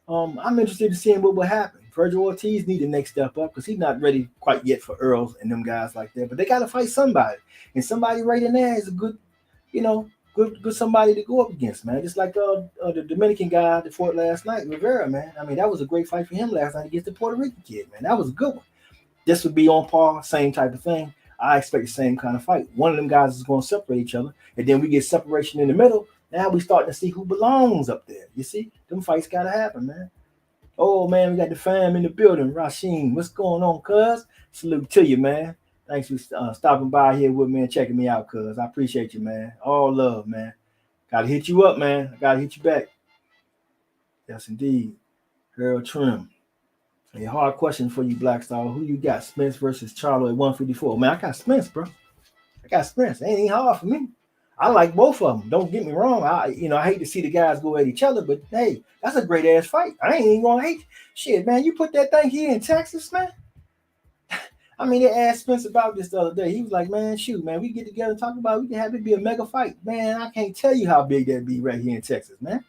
I'm interested in seeing what will happen. Virgil Ortiz need the next step up because he's not ready quite yet for Earls and them guys like that. But they got to fight somebody, and somebody right in there is a good, you know, good somebody to go up against, man. Just like the Dominican guy that fought last night, Rivera, man. I mean, that was a great fight for him last night against the Puerto Rican kid, man. That was a good one. This would be on par, same type of thing. I expect the same kind of fight. One of them guys is going to separate each other, and then we get separation in the middle. Now we starting to see who belongs up there. You see, them fights got to happen, man. Oh man, we got the fam in the building. Rasheen, what's going on, cuz? Salute to you, man. Thanks for stopping by here with me and checking me out, cuz. I appreciate you, man. All love, man. Gotta hit you up, man. I gotta hit you back. Yes, indeed. Harold Trim. A hard question for you, Black Star. Who you got? Spence versus Charlo at 154. Man, I got Spence, bro. I got Spence. It ain't hard for me. I like both of them. Don't get me wrong. I hate to see the guys go at each other, but hey, that's a great ass fight. I ain't even gonna hate. Shit, man, you put that thing here in Texas, man. I mean, they asked Spence about this the other day. He was like, man, shoot, man, we get together and talk about it. We can have it be a mega fight. Man, I can't tell you how big that be right here in Texas, man.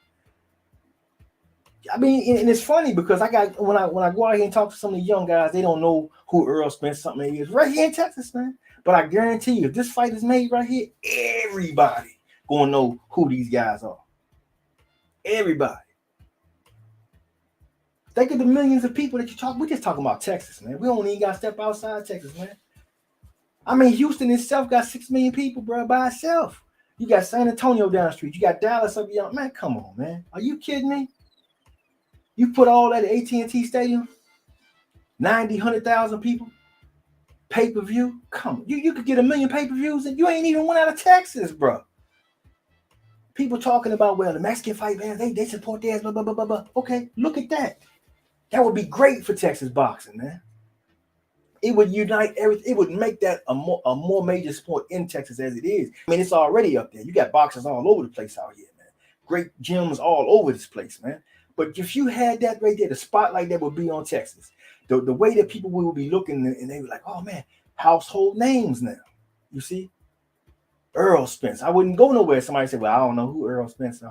I mean, and it's funny because I got when I go out here and talk to some of the young guys, they don't know who Earl Spence something is right here in Texas, man. But I guarantee you, if this fight is made right here, everybody gonna know who these guys are. Everybody. Think of the millions of people that you talk. We're just talking about Texas, man. We don't even got to step outside Texas, man. I mean, Houston itself got 6 million people, bro, by itself. You got San Antonio down the street. You got Dallas up beyond. Man, come on, man. Are you kidding me? You put all that at AT&T Stadium, 90, 100,000 people, pay-per-view. Come on. You could get 1 million pay-per-views and you ain't even went out of Texas, bro. People talking about, well, the Mexican fight, man, they support theirs, blah, blah, blah, blah, blah. Okay, look at that. That would be great for Texas boxing, man. It would unite everything. It would make that a more major sport in Texas as it is. I mean, it's already up there. You got boxers all over the place out here, man. Great gyms all over this place, man. But if you had that right there, the spotlight that would be on Texas, the way that people would be looking and they were like, oh man, household names now. You see? Earl Spence. I wouldn't go nowhere. Somebody said, well, I don't know who Earl Spence or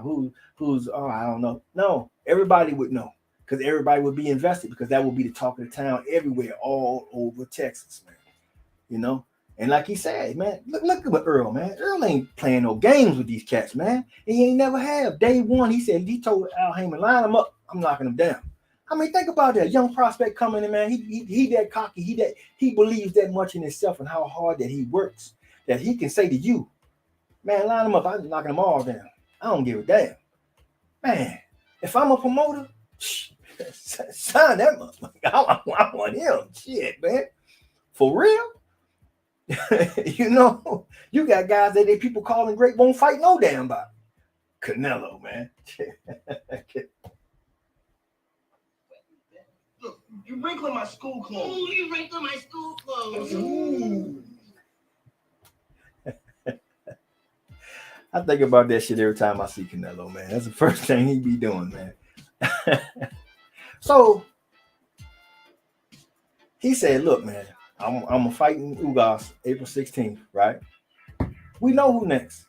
who's I don't know. No, everybody would know. Because everybody would be invested because that would be the talk of the town everywhere, all over Texas, man. You know? And like he said, man, look at Earl, man. Earl ain't playing no games with these cats, man. He ain't never have. Day one, he told Al Heyman, line him up, I'm knocking him down. I mean, think about that. Young prospect coming in, man. He that cocky. He believes that much in himself and how hard that he works. That he can say to you, man, line him up, I'm knocking them all down. I don't give a damn. Man, if I'm a promoter, sign that motherfucker. I want him. Shit, man. For real? You know, you got guys that people calling great won't fight no damn body. Canelo, man. Look, you wrinkling my school clothes. Ooh, you wrinkling my school clothes. Ooh. I think about that shit every time I see Canelo, man. That's the first thing he be doing, man. So he said, look, man, I'm fighting Ugas April 16th, right? We know who next.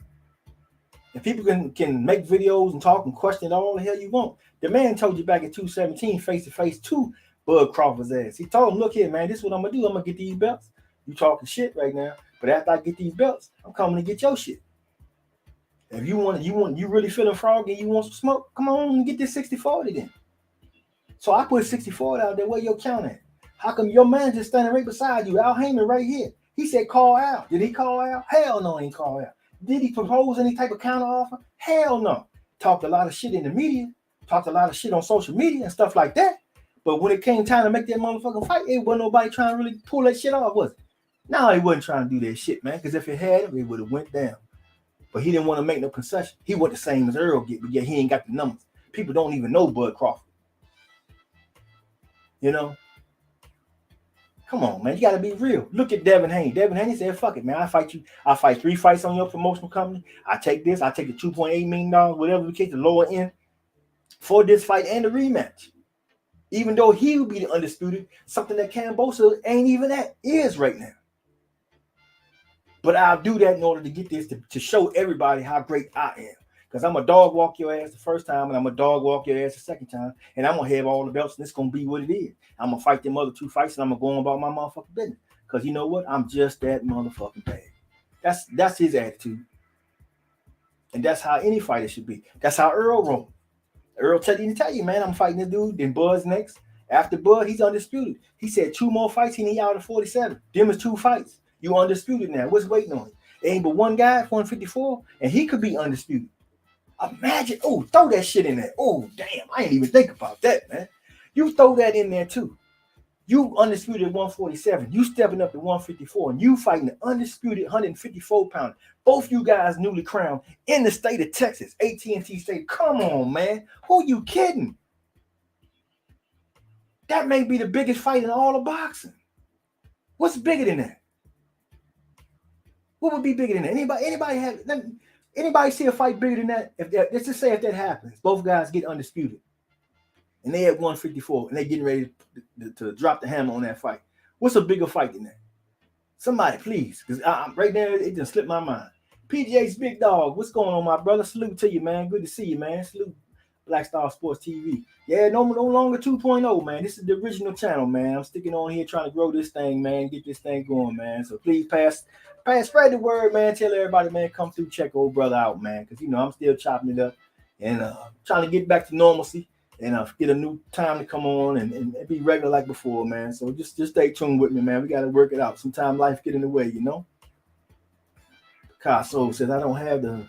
And people can make videos and talk and question all the hell you want. The man told you back in 2017, face-to-face, to Bud Crawford's ass. He told him, look here, man, this is what I'm going to do. I'm going to get these belts. You talking shit right now. But after I get these belts, I'm coming to get your shit. If you really feeling froggy and you want some smoke, come on and get this 60-40 then. So I put 60-40 out there. Where your count at? How come your man just standing right beside you? Al Heyman right here. He said call out. Did he call out? Hell no, he ain't call out. Did he propose any type of counter offer? Hell no. Talked a lot of shit in the media. Talked a lot of shit on social media and stuff like that. But when it came time to make that motherfucking fight, it wasn't nobody trying to really pull that shit off, was it? No, he wasn't trying to do that shit, man. Because if it had, it would have went down. But he didn't want to make no concession. He wasn't the same as Earl get, but yet he ain't got the numbers. People don't even know Bud Crawford. You know? Come on, man. You got to be real. Look at Devin Haney. Devin Haney said, fuck it, man. I fight you. I fight 3 fights on your promotional company. I take this. I take the $2.8 million, whatever the case, the lower end, for this fight and the rematch. Even though he would be the undisputed, something that Cambosa ain't even at is right now. But I'll do that in order to get this to show everybody how great I am. Because I'm a dog walk your ass the first time, and I'm a dog walk your ass the second time, and I'm gonna have all the belts, and it's gonna be what it is. I'm gonna fight them other two fights, and I'm gonna go on about my motherfucking business. Because you know what? I'm just that motherfucking bad. That's his attitude. And that's how any fighter should be. That's how Earl rolled. Earl didn't tell you, man, I'm fighting this dude. Then Bud's next. After Bud, he's undisputed. He said 2 more fights, and he out of 47. Them is 2 fights. You undisputed now. What's waiting on you? There ain't but one guy, 154, and he could be undisputed. Imagine, throw that shit in there. Oh, damn, I ain't even think about that, man. You throw that in there too. You undisputed 147. You stepping up to 154, and you fighting the undisputed 154-pounder. Both you guys newly crowned in the state of Texas, AT&T State. Come on, man. Who you kidding? That may be the biggest fight in all of boxing. What's bigger than that? What would be bigger than that? Anybody see a fight bigger than that? Let's just say if that happens, both guys get undisputed, and they at 154, and they getting ready to drop the hammer on that fight. What's a bigger fight than that? Somebody, please, because right now it just slipped my mind. PGA's Big Dog, what's going on, my brother? Salute to you, man. Good to see you, man. Salute Black Star Sports TV. Yeah, no longer 2.0, man. This is the original channel, man. I'm sticking on here trying to grow this thing, man. Get this thing going, man. So please spread the word, man. Tell everybody, man, come through, check old brother out, man. Because, I'm still chopping it up and trying to get back to normalcy and get a new time to come on and be regular like before, man. So just stay tuned with me, man. We got to work it out. Sometimes life get in the way, Picasso says, I don't have the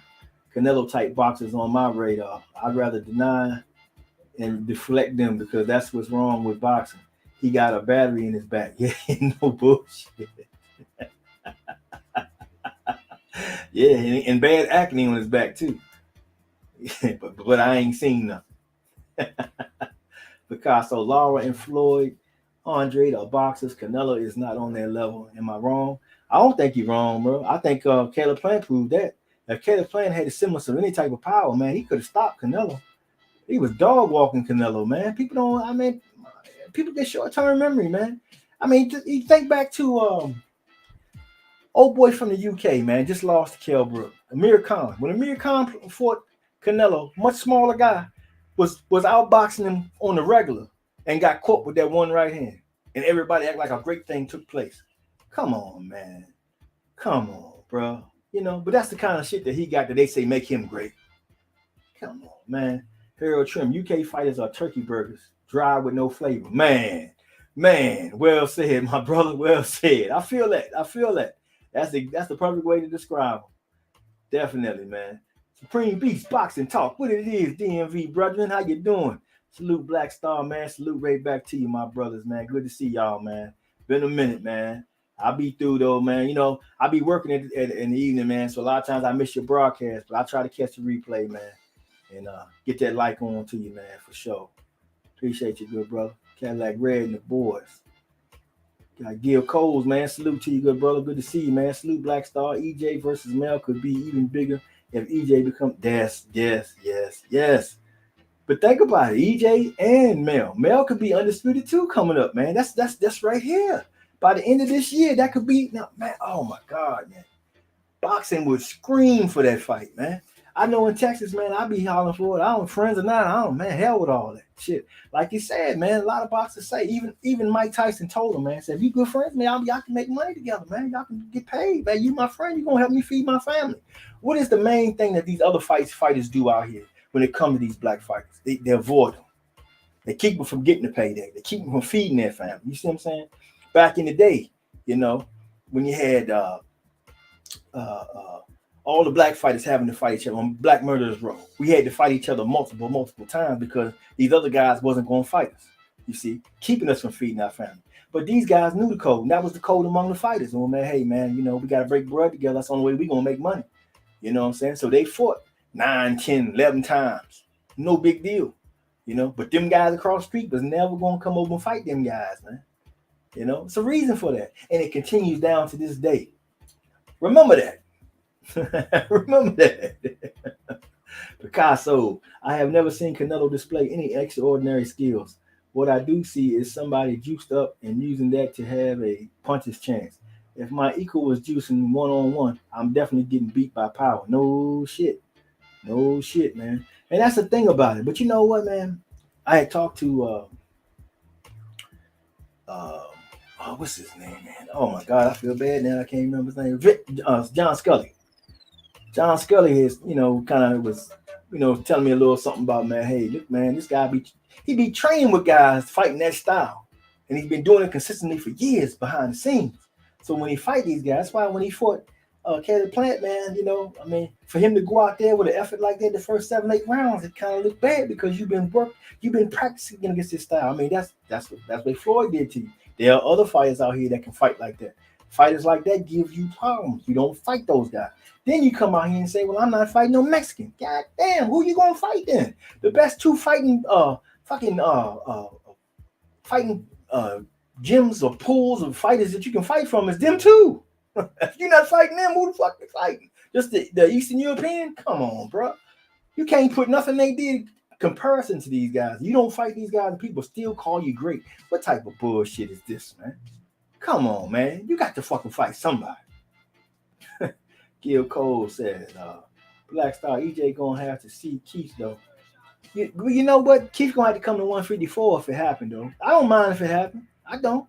Canelo type boxers on my radar. I'd rather deny and deflect them because that's what's wrong with boxing. He got a battery in his back. Yeah, no bullshit. Yeah, and bad acne on his back too. but I ain't seen nothing. Picasso, Laura and Floyd, Andre, the boxers. Canelo is not on their level. Am I wrong? I don't think you're wrong, bro. I think Caleb Plant proved that. If Caleb Plant had a semblance of any type of power, man, he could have stopped Canelo. He was dog walking Canelo, man. People get short-term memory, man. You think back to old boy from the UK, man, just lost to Kell Brook. Amir Khan. When Amir Khan fought Canelo, much smaller guy, was outboxing him on the regular and got caught with that one right hand. And everybody act like a great thing took place. Come on, man. Come on, bro. But that's the kind of shit that he got that they say make him great. Come on, man. Harold Trim, UK fighters are turkey burgers, dry with no flavor. Man, well said, my brother, well said. I feel that. That's the perfect way to describe them. Definitely, man. Supreme Beast Boxing Talk. What it is, DMV, brethren. How you doing? Salute Black Star, man. Salute right back to you, my brothers, man. Good to see y'all, man. Been a minute, man. I'll be through though, man. I'll be working in the evening, man. So a lot of times I miss your broadcast, but I try to catch the replay, man. And get that like on to you, man, for sure. Appreciate you, good brother. Cadillac Red and the boys. Got Gil Coles, man. Salute to you, good brother. Good to see you, man. Salute Black Star. EJ versus Mel could be even bigger if EJ becomes. Yes. But think about it, EJ and Mel. Mel could be undisputed too coming up, man. That's right here. By the end of this year, that could be now, man. Oh my God, man. Boxing would scream for that fight, man. I know in Texas, man, I be hollering for it. I don't friends or not. Man, hell with all that shit. Like you said, man, a lot of boxers say, even Mike Tyson told him, man, said, if you good friends, man, y'all can make money together, man. Y'all can get paid, man. You my friend, you gonna help me feed my family. What is the main thing that these other fighters do out here when it comes to these black fighters? They avoid them. They keep them from getting the payday. They keep them from feeding their family. You see what I'm saying? Back in the day, when you had all the black fighters having to fight each other on Black Murderers Row. We had to fight each other multiple times because these other guys wasn't going to fight us, you see, keeping us from feeding our family. But these guys knew the code, and that was the code among the fighters. Oh, man, hey, man, we got to break bread together. That's the only way we're going to make money. You know what I'm saying? So they fought 9, 10, 11 times. No big deal, But them guys across the street was never going to come over and fight them guys, man. It's a reason for that. And it continues down to this day. Remember that. Remember that. Picasso, I have never seen Canelo display any extraordinary skills. What I do see is somebody juiced up and using that to have a puncher's chance. If my equal was juicing one on one, I'm definitely getting beat by power. No shit. No shit, man. And that's the thing about it. But you know what, man? I had talked to uh, what's his name, man? Oh my god, I feel bad now. I can't remember his name. John Scully. John Scully is, kind of was, telling me a little something about, man. Hey, look, man, this guy he be training with guys fighting that style, and he's been doing it consistently for years behind the scenes. So when he fight these guys, that's why when he fought Caleb Plant, man, I mean, for him to go out there with an effort like that, the first 7, 8 rounds, it kind of looked bad because you've been practicing against this style. I mean, that's what Floyd did to you. There are other fighters out here that can fight like that. Fighters like that give you problems. You don't fight those guys. Then you come out here and say, "Well, I'm not fighting no Mexican." God damn, who you gonna fight then? The best two fighting, fighting gyms or pools of fighters that you can fight from is them too. If you're not fighting them, who the fuck you fighting? Just the Eastern European? Come on, bro. You can't put nothing they did comparison to these guys. You don't fight these guys, and people still call you great. What type of bullshit is this, man? Come on, man. You got to fucking fight somebody. Gil Cole says, Black Star EJ gonna have to see Keith though. You know what? Keith gonna have to come to 154 if it happened though. I don't mind if it happened. I don't.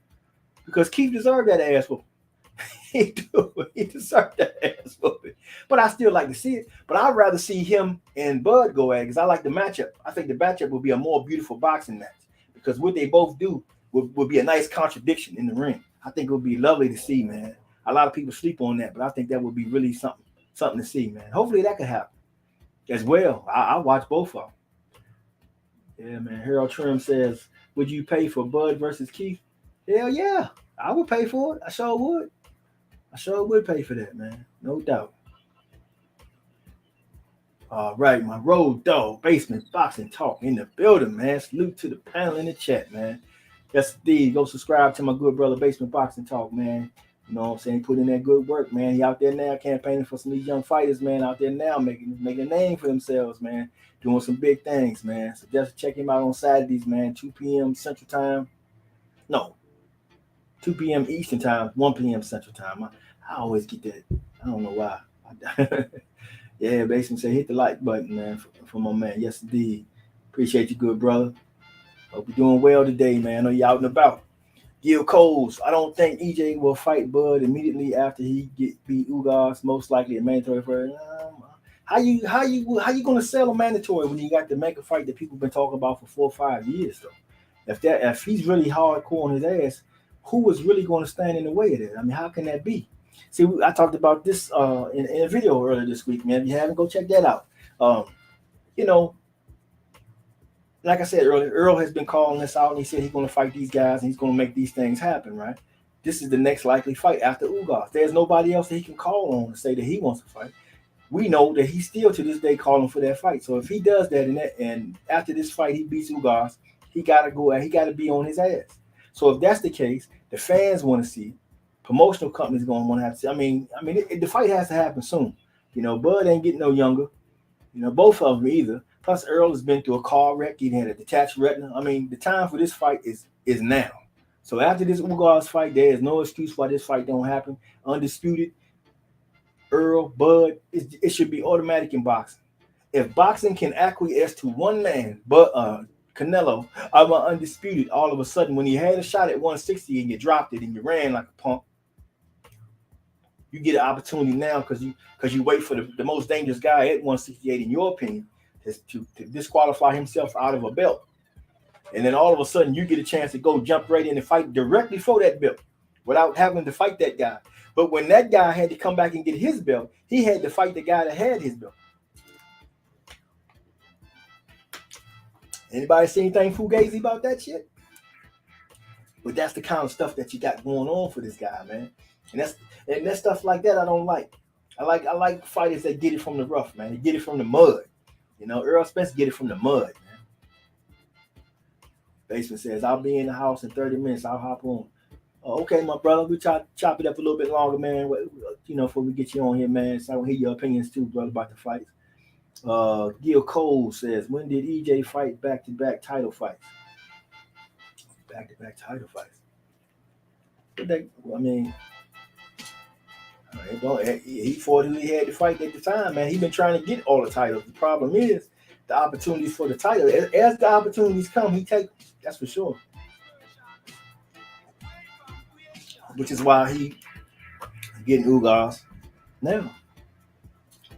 Because Keith deserved that ass whooping. He do. He deserved that ass whooping. But I still like to see it. But I'd rather see him and Bud go at it because I like the matchup. I think the matchup will be a more beautiful boxing match. Because what they both do will be a nice contradiction in the ring. I think it would be lovely to see, man. A lot of people sleep on that, but I think that would be really something to see, man. Hopefully that could happen as well. I'll watch both of them. Yeah, man. Harold Trim says, would you pay for Bud versus Keith? Hell yeah. I would pay for it. I sure would. I sure would pay for that, man. No doubt. All right, my road dog, basement boxing talk in the building, man. Salute to the panel in the chat, man. Yes, indeed. Go subscribe to my good brother, Basement Boxing Talk, man. You know what I'm saying? Put in that good work, man. He out there now campaigning for some of these young fighters, man. Out there now making a name for themselves, man. Doing some big things, man. So just check him out on Saturdays, man. 2 p.m. Central Time. No, 2 p.m. Eastern Time, 1 p.m. Central Time. I always get that. I don't know why. Yeah, basically say hit the like button, man, for my man. Yes, indeed. Appreciate you, good brother. Hope you're doing well today, man. I know you're out and about. Gil Coles, I don't think EJ will fight Bud immediately after he beat Ugas. Most likely a mandatory fight. How you gonna sell a mandatory when you got the mega fight that people been talking about for 4 or 5 years though? If he's really hardcore on his ass, who is really going to stand in the way of that? I mean, how can that be? See, I talked about this in a video earlier this week, man. If you haven't, go check that out. Um, you know, like I said earlier, Earl has been calling this out, and he said he's going to fight these guys and he's going to make these things happen, right? This is the next likely fight after Ugas. There's nobody else that he can call on to say that he wants to fight. We know that he's still to this day calling for that fight. So if he does that and after this fight he beats Ugas, he gotta go. He gotta be on his ass. So if that's the case, the fans want to see. Promotional companies going to want to have to see. The fight has to happen soon. You know, Bud ain't getting no younger. You know, both of them either. Plus, Earl has been through a car wreck. He had a detached retina. I mean, the time for this fight is now. So after this Ugas fight, there is no excuse why this fight don't happen. Undisputed, Earl, Bud, it should be automatic in boxing. If boxing can acquiesce to one man, but Canelo, I'm undisputed. All of a sudden, when he had a shot at 160 and you dropped it and you ran like a punk, you get an opportunity now because you wait for the most dangerous guy at 168, in your opinion, to disqualify himself out of a belt. And then all of a sudden, you get a chance to go jump right in and fight directly for that belt without having to fight that guy. But when that guy had to come back and get his belt, he had to fight the guy that had his belt. Anybody see anything fugazi about that shit? But that's the kind of stuff that you got going on for this guy, man. And that's stuff like that I don't like. I like fighters that get it from the rough, man. They get it from the mud. You know, Earl Spence get it from the mud, man. Basement says, I'll be in the house in 30 minutes. I'll hop on. Okay, my brother, we chop it up a little bit longer, man. You know, before we get you on here, man. So I want to hear your opinions too, brother, about the fights. Gil Cole says, when did EJ fight back-to-back title fights? back-to-back title fights. But that, I mean, he fought who he had to fight at the time, man. He been trying to get all the titles. The problem is the opportunities for the title. As the opportunities come, he take. That's for sure. Which is why he getting Ugas now.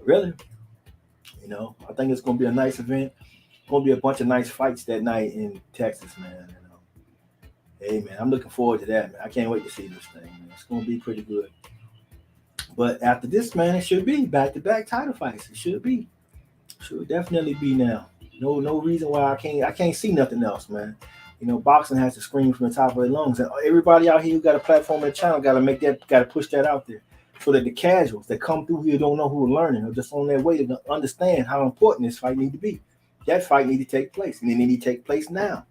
Really, I think it's gonna be a nice event. Gonna be a bunch of nice fights that night in Texas, man. Hey, man, I'm looking forward to that, man. I can't wait to see this thing, man. It's gonna be pretty good. But after this, man, it should be back-to-back title fights. It should be. Should definitely be now. No reason why I can't see nothing else, man. Boxing has to scream from the top of their lungs. And everybody out here who got a platform and a channel gotta push that out there. So that the casuals that come through here don't know who are learning or just on their way to understand how important this fight need to be. That fight need to take place. And it need to take place now.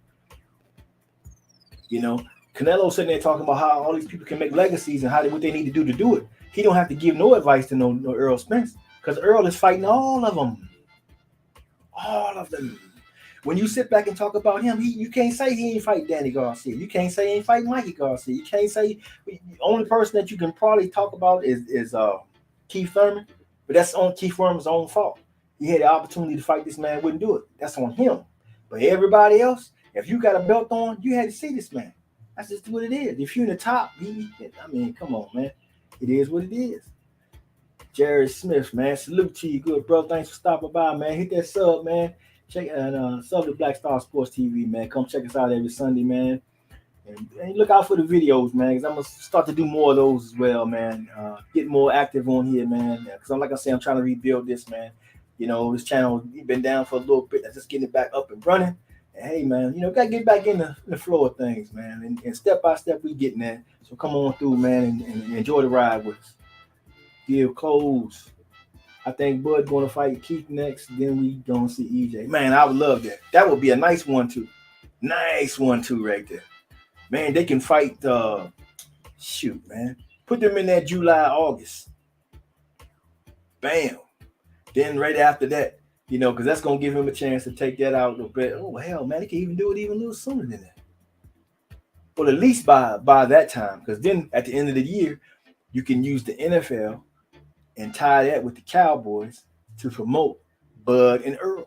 Canelo sitting there talking about how all these people can make legacies and what they need to do it. He don't have to give no advice to no Earl Spence because Earl is fighting all of them. All of them. When you sit back and talk about him, you can't say he ain't fight Danny Garcia. You can't say he ain't fight Mikey Garcia. You can't say the only person that you can probably talk about is Keith Thurman, but that's on Keith Thurman's own fault. He had the opportunity to fight this man, wouldn't do it. That's on him. But everybody else, if you got a belt on, you had to see this man. That's just what it is. If you're in the top, come on, man. It is what it is. Jared Smith, man. Salute to you, good bro. Thanks for stopping by, man. Hit that sub, man. Check and sub to Black Star Sports TV, man. Come check us out every Sunday, man. And look out for the videos, man, because I'm gonna start to do more of those as well, man. Get more active on here, man. Because like I say, I'm trying to rebuild this, man. This channel been down for a little bit. I'm just getting it back up and running. And hey, man, gotta get back in the flow of things, man. And step by step, we getting there. So come on through, man, and enjoy the ride with us. Give close. I think Bud going to fight Keith next. Then we gonna see EJ. Man, I would love that. That would be a nice one too. Nice one too, right there. Man, they can fight. Shoot, man. Put them in that July, August. Bam. Then right after that, because that's gonna give him a chance to take that out a little bit. Oh hell, man, they can even do it even a little sooner than that. Well, at least by that time, because then at the end of the year, you can use the NFL and tie that with the Cowboys to promote Bud and Earl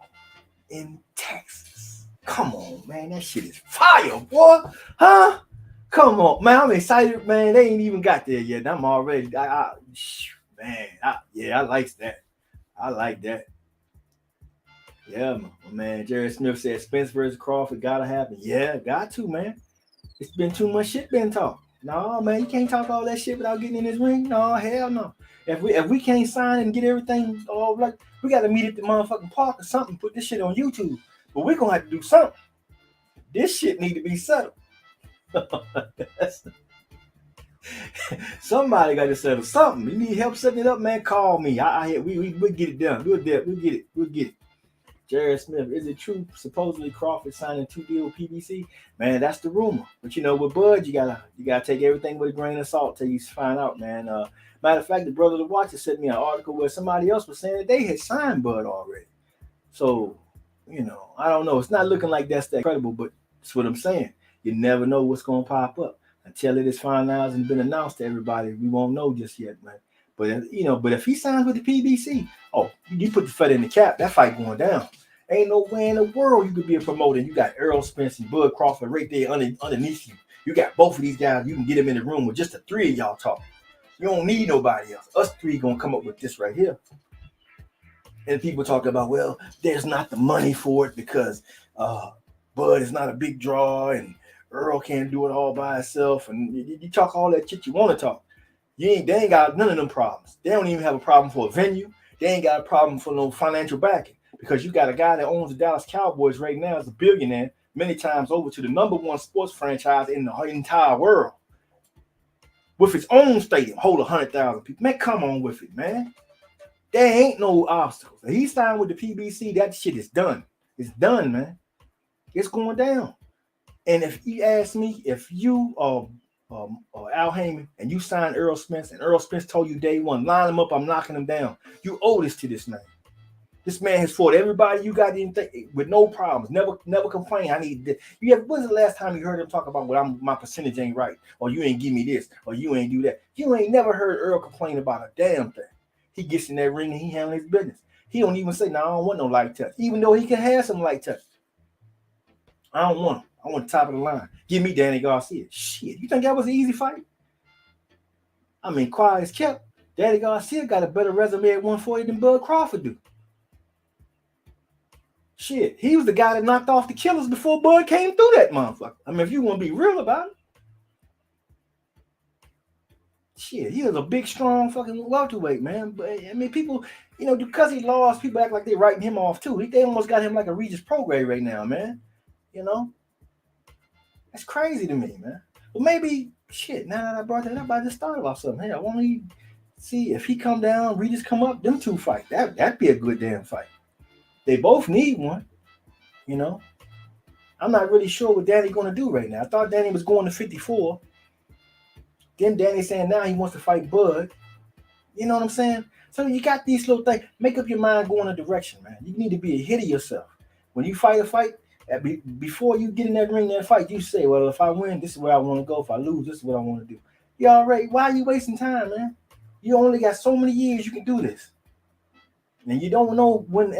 in Texas. Come on, man. That shit is fire, boy. Huh? Come on, man. I'm excited, man. They ain't even got there yet. I'm already, I like that. I like that. Yeah, man. Jared Smith said Spence versus Crawford gotta happen. Yeah, got to, man. It's been too much shit been talked. No, man, you can't talk all that shit without getting in this ring. No, hell no. If we can't sign and get everything all like, we got to meet at the motherfucking park or something. Put this shit on YouTube. But we're gonna have to do something. This shit need to be settled. Somebody got to settle something. You need help setting it up, man? Call me. We'll get it done. We'll get it. Jared Smith, is it true? Supposedly Crawford signing 2-deal with PBC. Man, that's the rumor. But with Bud, you gotta take everything with a grain of salt till you find out, man. Matter of fact, the brother the Watcher sent me an article where somebody else was saying that they had signed Bud already. So, I don't know. It's not looking like that's that credible, but that's what I'm saying. You never know what's gonna pop up until it is finalized and been announced to everybody. We won't know just yet, man. But if he signs with the PBC, you put the feather in the cap. That fight going down. Ain't no way in the world you could be a promoter. You got Earl Spence and Bud Crawford right there underneath you. You got both of these guys. You can get them in the room with just the three of y'all talking. You don't need nobody else. Us three gonna come up with this right here. And people talk about, well, there's not the money for it because Bud is not a big draw and Earl can't do it all by himself. And you talk all that shit you want to talk. They ain't got none of them problems. They don't even have a problem for a venue. They ain't got a problem for no financial backing. Because you got a guy that owns the Dallas Cowboys right now as a billionaire, many times over to the number one sports franchise in the entire world. With its own stadium, hold 100,000 people. Man, come on with it, man. There ain't no obstacles. If he signed with the PBC, that shit is done. It's done, man. It's going down. And if you ask me, if you are Al Heyman and you signed Earl Spence and Earl Spence told you day one, line him up, I'm knocking him down. You owe this to this man. This man has fought everybody you got in with no problems. Never complain. I need this. You have. When's the last time you heard him talk about my percentage ain't right, or you ain't give me this, or you ain't do that? You ain't never heard Earl complain about a damn thing. He gets in that ring and he handles his business. He don't even say, "No, I don't want no light touch," even though he can have some light touch. I don't want him. I want the top of the line. Give me Danny Garcia. Shit, you think that was an easy fight? I mean, quiet as kept. Danny Garcia got a better resume at 140 than Bud Crawford do. Shit, he was the guy that knocked off the Killers before Bud came through that motherfucker. I mean, if you want to be real about it. Shit, he was a big, strong fucking welterweight, man. But, I mean, people, because he lost, people act like they're writing him off, too. They almost got him like a Regis Prograis right now, man. That's crazy to me, man. Well, maybe, shit, now that I brought that up, I just thought about something. Hey, I want to see if he come down, Regis come up, them two fight. That'd be a good damn fight. They both need one, I'm not really sure what Danny going to do right now. I thought Danny was going to 54. Then Danny saying now he wants to fight Bud. You know what I'm saying? So you got these little things. Make up your mind, go in a direction, man. You need to be ahead of yourself. When you fight a fight, before you get in that ring, that fight, you say, well, if I win, this is where I want to go. If I lose, this is what I want to do. You already, why are you wasting time, man? You only got so many years you can do this. And you don't know what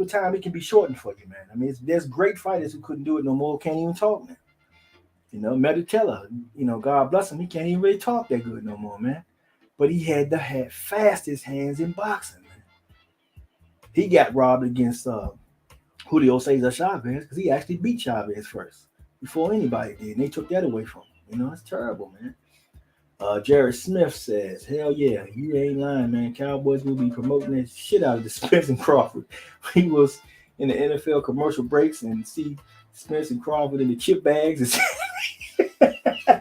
time it can be shortened for you, man. I mean, there's great fighters who couldn't do it no more, can't even talk, man. Meditella, God bless him, he can't even really talk that good no more, man. But he had the fastest hands in boxing, man. He got robbed against Julio Cesar Chavez because he actually beat Chavez first before anybody did, and they took that away from him. It's terrible, man. Jared Smith says, hell yeah, you ain't lying, man. Cowboys will be promoting that shit out of the Spence and Crawford. He was in the NFL commercial breaks and see Spence and Crawford in the chip bags.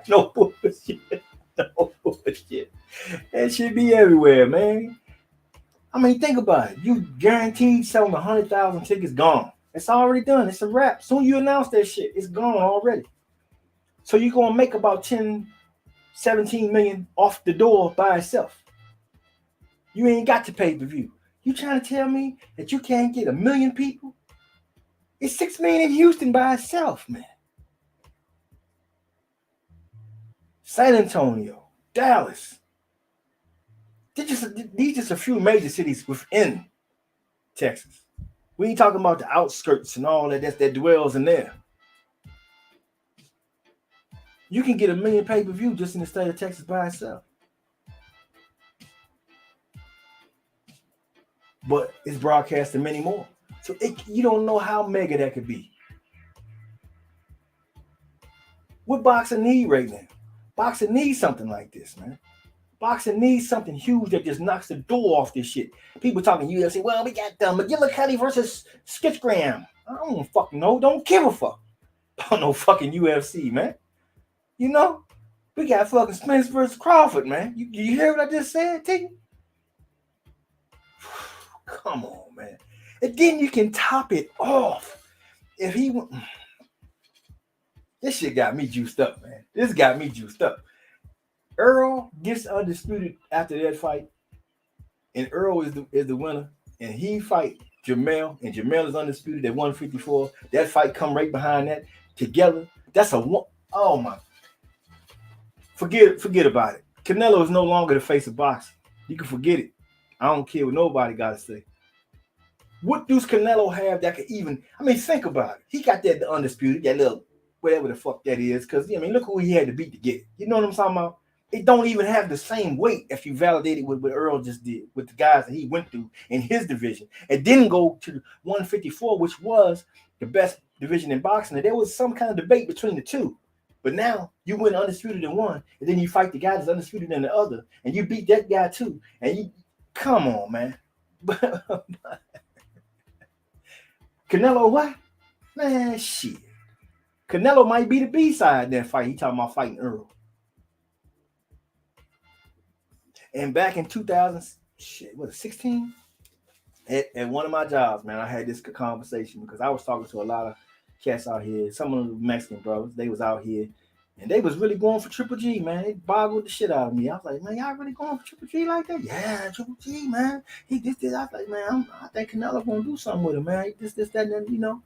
No bullshit. No bullshit. That should be everywhere, man. I mean, think about it. You guaranteed selling 100,000 tickets, gone. It's already done. It's a wrap. Soon you announce that shit, it's gone already. So you're going to make about 17 million off the door by itself. You ain't got to pay-per-view. You trying to tell me that you can't get 1 million people? It's 6 million in Houston by itself, man. San Antonio, Dallas. These just a few major cities within Texas. We ain't talking about the outskirts and all that dwells in there. You can get 1 million pay-per-view just in the state of Texas by itself. But it's broadcast to many more. So you don't know how mega that could be. What boxing need right now? Boxing needs something like this, man. Boxing needs something huge that just knocks the door off this shit. People talking UFC, well, we got McGillicuddy versus Skitchgram. I don't fucking know. Don't give a fuck about no fucking UFC, man. We got fucking Spence versus Crawford, man. You hear what I just said, Tiggy? Come on, man. And then you can top it off. If he went... This shit got me juiced up, man. This got me juiced up. Earl gets undisputed after that fight, and Earl is the winner, and he fight Jamel, and Jamel is undisputed at 154. That fight come right behind that together. That's a one. Oh my! Forget about it. Canelo is no longer the face of boxing. You can forget it. I don't care what nobody got to say. What does Canelo have that could even? I mean, think about it. He got that the undisputed, that little whatever the fuck that is. Because look who he had to beat to get it. You know what I'm talking about? It don't even have the same weight if you validate it with what Earl just did with the guys that he went through in his division and didn't go to 154, which was the best division in boxing. And there was some kind of debate between the two. But now you went undisputed in one, and then you fight the guy that's undisputed in the other, and you beat that guy too. And you come on, man. Canelo what? Man, shit. Canelo might be the B-side in that fight. He talking about fighting Earl. And back in 2016, at one of my jobs, man, I had this conversation because I was talking to a lot of cats out here. Some of them Mexican brothers, they was out here, And they was really going for Triple G, man. They boggled the shit out of me. I was like, man, y'all really going for Triple G like that? Yeah, Triple G, man. He this. I was like, man, I think Canelo gonna do something with him, man. This, that, and then,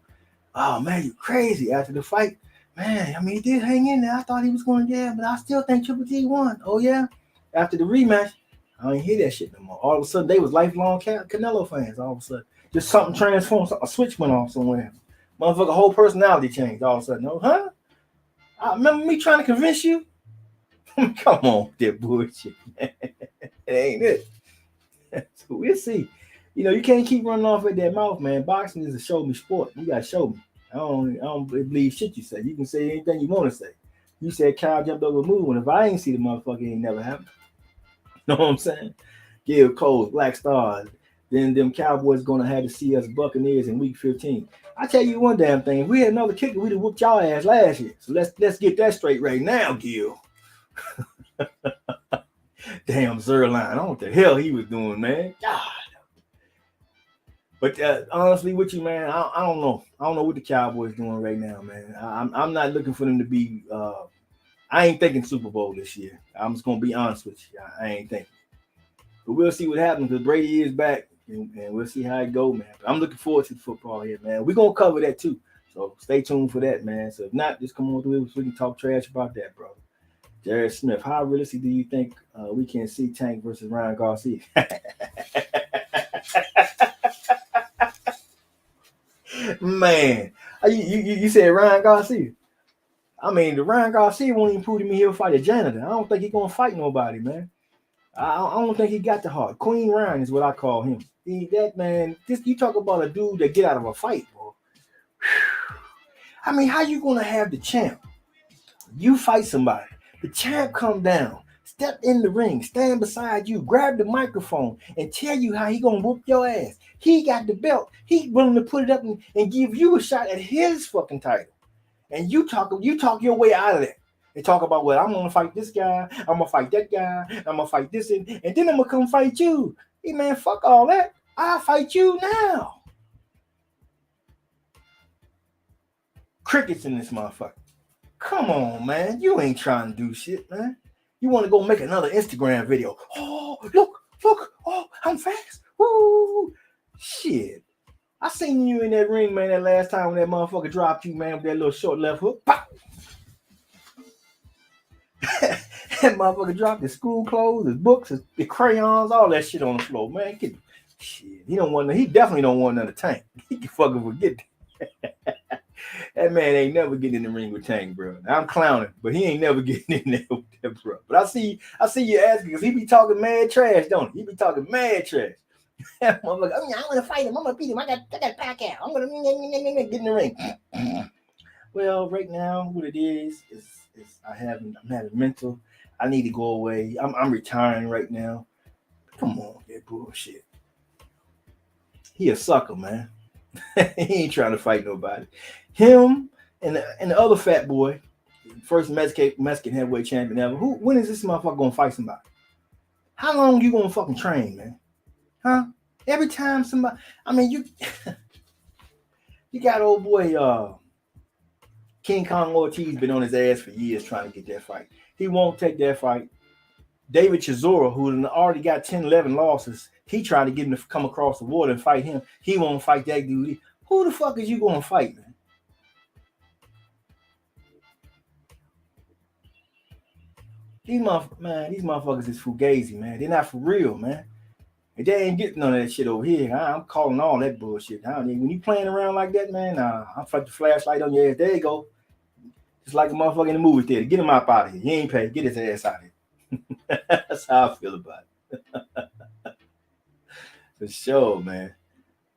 Oh man, you crazy after the fight. Man, I mean, he did hang in there. I thought he was going, yeah, but I still think Triple G won. Oh yeah. After the rematch, I ain't hear that shit no more. All of a sudden, they was lifelong Canelo fans. All of a sudden, just something transformed. A switch went off somewhere. Motherfucker, whole personality changed all of a sudden. Oh, huh? I remember me trying to convince you. Come on, with that bullshit, man. It ain't it. So we'll see. You can't keep running off at that mouth, man. Boxing is a show me sport. You gotta show me. I don't believe shit you say. You can say anything you want to say. You said Kyle jumped over Moon, and if I ain't see the motherfucker, it ain't never happened. You know what I'm saying? Give Coles, Black Stars. Then them Cowboys gonna have to see us Buccaneers in week 15. I tell you one damn thing. If we had another kicker, we'd have whooped y'all ass last year. So let's get that straight right now, Gil. Damn Zerline. I don't know what the hell he was doing, man. God. But honestly, with you, man, I don't know. I don't know what the Cowboys doing right now, man. I'm not looking for them to be. I ain't thinking Super Bowl this year. I'm just gonna be honest with you. I ain't thinking. But we'll see what happens because Brady is back, and we'll see how it go, man. But I'm looking forward to the football here, man. We're gonna cover that too. So stay tuned for that, man. So if not, just come on through. We can talk trash about that, bro. Jared Smith, how realistic do you think we can see Tank versus Ryan Garcia? Man, you said Ryan Garcia. I mean, the Ryan Garcia won't even prove to me he'll fight a janitor. I don't think he's gonna fight nobody, man. I don't think he got the heart. Queen Ryan is what I call him. That man, you talk about a dude that get out of a fight, bro. I mean, how you gonna have the champ? You fight somebody, the champ come down, step in the ring, stand beside you, grab the microphone, and tell you how he gonna whoop your ass. He got the belt. He willing to put it up and give you a shot at his fucking title. And you talk your way out of that. And talk about, well, I'm gonna fight this guy, I'm gonna fight that guy, I'm gonna fight this, and then I'm gonna come fight you. Hey man, fuck all that. I'll fight you now. Crickets in this motherfucker. Come on, man. You ain't trying to do shit, man. You want to go make another Instagram video. Oh, look. Oh, I'm fast. Woo. Shit. I seen you in that ring, man, that last time when that motherfucker dropped you, man, with that little short left hook. Pop. That motherfucker dropped his school clothes, his books, his crayons, all that shit on the floor, man. Shit. He definitely don't want another Tank. He can fucking forget that. That man ain't never getting in the ring with Tank, bro. I'm clowning, but he ain't never getting in there with that, bro. But I see you asking because he be talking mad trash, don't he? He be talking mad trash. Motherfucker, I want to fight him. I'm gonna beat him. I got a pack out. I'm gonna get in the ring. Well, right now, what it is I'm having mental. I need to go away. I'm retiring right now. Come on, that bullshit. He a sucker, man. He ain't trying to fight nobody. Him and the other fat boy, first Mexican heavyweight champion ever. When is this motherfucker gonna fight somebody? How long you gonna fucking train, man? Huh? Every time somebody, I mean, you got old boy King Kong Ortiz been on his ass for years trying to get that fight. He won't take that fight. David Chisora, who already got 10, 11 losses, he tried to get him to come across the water and fight him. He won't fight that dude. Who the fuck is you gonna fight, man? These motherfuckers is fugazi, man. They're not for real, man. And they ain't getting none of that shit over here. I'm calling all that bullshit. When you playing around like that, man, I'll flick the flashlight on your ass. There you go. Just like a motherfucker in the movie theater. Get him up out of here. He ain't paid. Get his ass out of here. That's how I feel about it. For sure, man.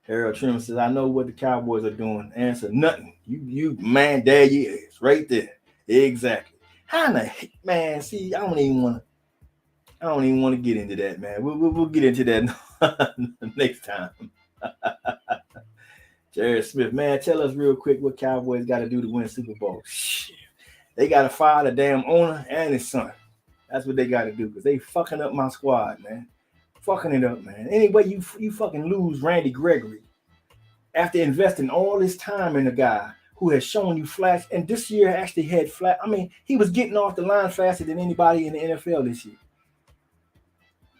Harold Trim says, I know what the Cowboys are doing. Answer, nothing. You man, there you is. Right there. Exactly. How in the heck, man, see, I don't even want to get into that, man. We'll get into that next time. Jared Smith, man, tell us real quick what Cowboys got to do to win Super Bowl. Shit. They got to fire the damn owner and his son. That's what they got to do because they fucking up my squad, man. Fucking it up, man. Anyway, you fucking lose Randy Gregory after investing all this time in the guy who has shown you flash, and this year actually had flat. I mean, he was getting off the line faster than anybody in the NFL this year.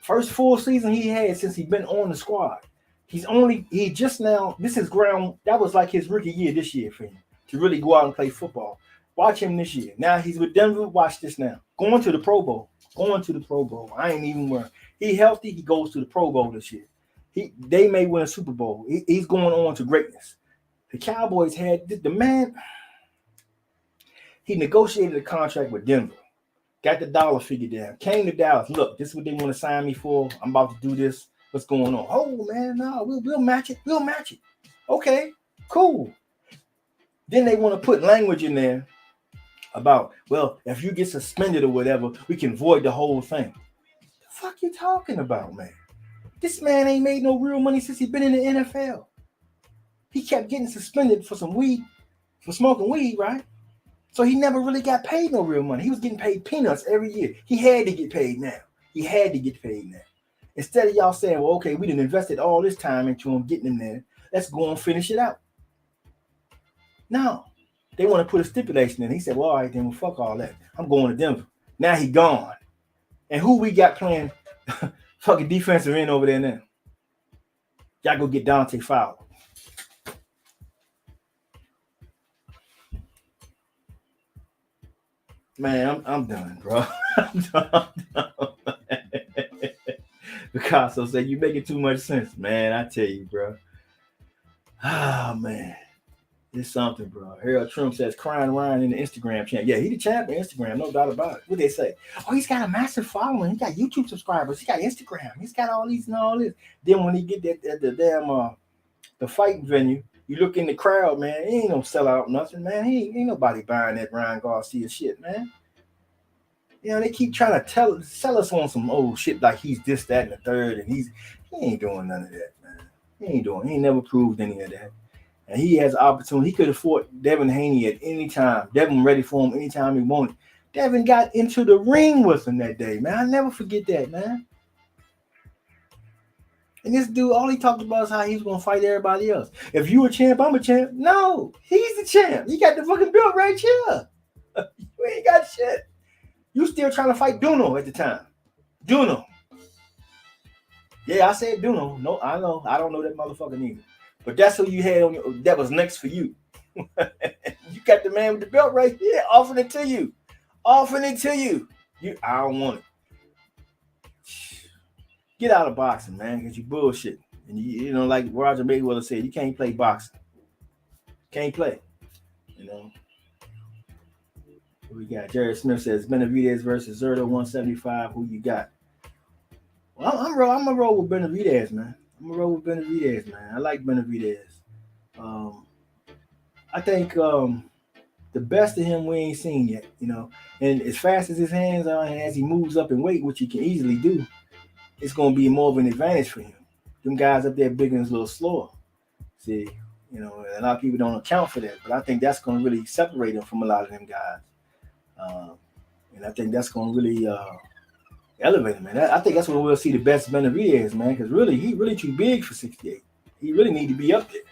First full season he had since he's been on the squad. He just now, this is ground, that was like his rookie year this year for him to really go out and play football. Watch him this year. Now he's with Denver. Watch this now. Going to the Pro Bowl. Going to the Pro Bowl. I ain't even worried. He healthy. He goes to the Pro Bowl this year. They may win a Super Bowl. He's going on to greatness. The Cowboys had the man. He negotiated a contract with Denver. Got the dollar figure down. Came to Dallas. Look, this is what they want to sign me for. I'm about to do this. What's going on? Oh man, no, we'll match it. We'll match it. Okay, cool. Then they want to put language in there about, well, if you get suspended or whatever, we can void the whole thing. The fuck you talking about, man? This man ain't made no real money since he been in the NFL. He kept getting suspended for some weed, for smoking weed, right? So he never really got paid no real money. He was getting paid peanuts every year. He had to get paid now. He had to get paid now. Instead of y'all saying, well, okay, we done invested all this time into him getting him there. Let's go and finish it out. No. They want to put a stipulation in. He said, well, all right, then fuck all that. I'm going to Denver. Now he gone. And who we got playing fucking defensive end over there now? Y'all go get Dante Fowler. Man, I'm done, bro. I'm done. Picasso said, you making too much sense, man. I tell you, bro. Ah, man. It's something, bro. Harold Trump says, crying Ryan in the Instagram champ. Yeah, he the champ in Instagram, no doubt about it. What they say? Oh, he's got a massive following. He got YouTube subscribers. He got Instagram. He's got all these and all this. Then when he get that at the damn the fight venue, you look in the crowd, man. He ain't no sellout nothing, man. Ain't nobody buying that Ryan Garcia shit, man. You know, they keep trying to sell us on some old shit like he's this, that, and the third, and he ain't doing none of that, man. He ain't never proved any of that. And he has an opportunity. He could afford Devin Haney at any time. Devin ready for him anytime he wanted. Devin got into the ring with him that day, man. I never forget that, man. And this dude, all he talked about is how he's going to fight everybody else. If you a champ, I'm a champ. No, he's the champ. He got the fucking belt right here. You ain't got shit. You still trying to fight Duno at the time. Duno. Yeah, I said Duno. No, I know. I don't know that motherfucker neither. But that's who you had on your, that was next for you. You got the man with the belt right here, offering it to you. I don't want it. Get out of boxing, man, because you bullshit. And you know, like Roger Mayweather said, you can't play boxing. Can't play. You know. We got Jared Smith says Benavidez versus Zerto 175. Who you got? Well, I'm gonna roll with Benavidez, man. I like Benavidez. I think the best of him we ain't seen yet, you know. And as fast as his hands are, and as he moves up in weight, which he can easily do, it's gonna be more of an advantage for him. Them guys up there bigger and a little slower. See, you know, a lot of people don't account for that, but I think that's gonna really separate him from a lot of them guys. And I think that's gonna really elevate him, man. I think that's when we'll see the best Benavidez, man, because really, he really too big for 68. He really need to be up there.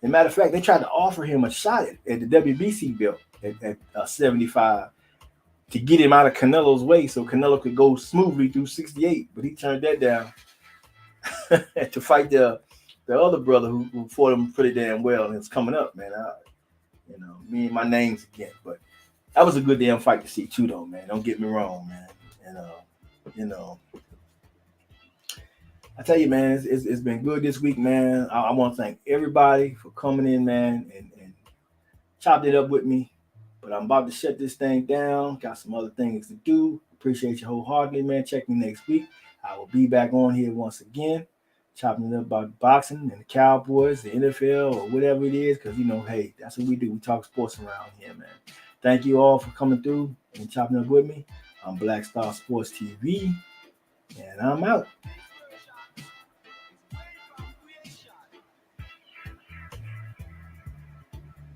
As a matter of fact, they tried to offer him a shot at the WBC belt at 75 to get him out of Canelo's way so Canelo could go smoothly through 68, but he turned that down to fight the other brother who fought him pretty damn well, and it's coming up, man. Me and my names again, but that was a good damn fight to see too, though, man. Don't get me wrong, man. And I tell you, man, it's been good this week, man. I want to thank everybody for coming in, man, and chopped it up with me. But I'm about to shut this thing down. Got some other things to do. Appreciate you wholeheartedly, man. Check me next week. I will be back on here once again, chopping it up about boxing and the Cowboys, the NFL, or whatever it is, because, you know, hey, that's what we do. We talk sports around here, man. Thank you all for coming through and chopping up with me. I'm Black Star Sports TV, and I'm out.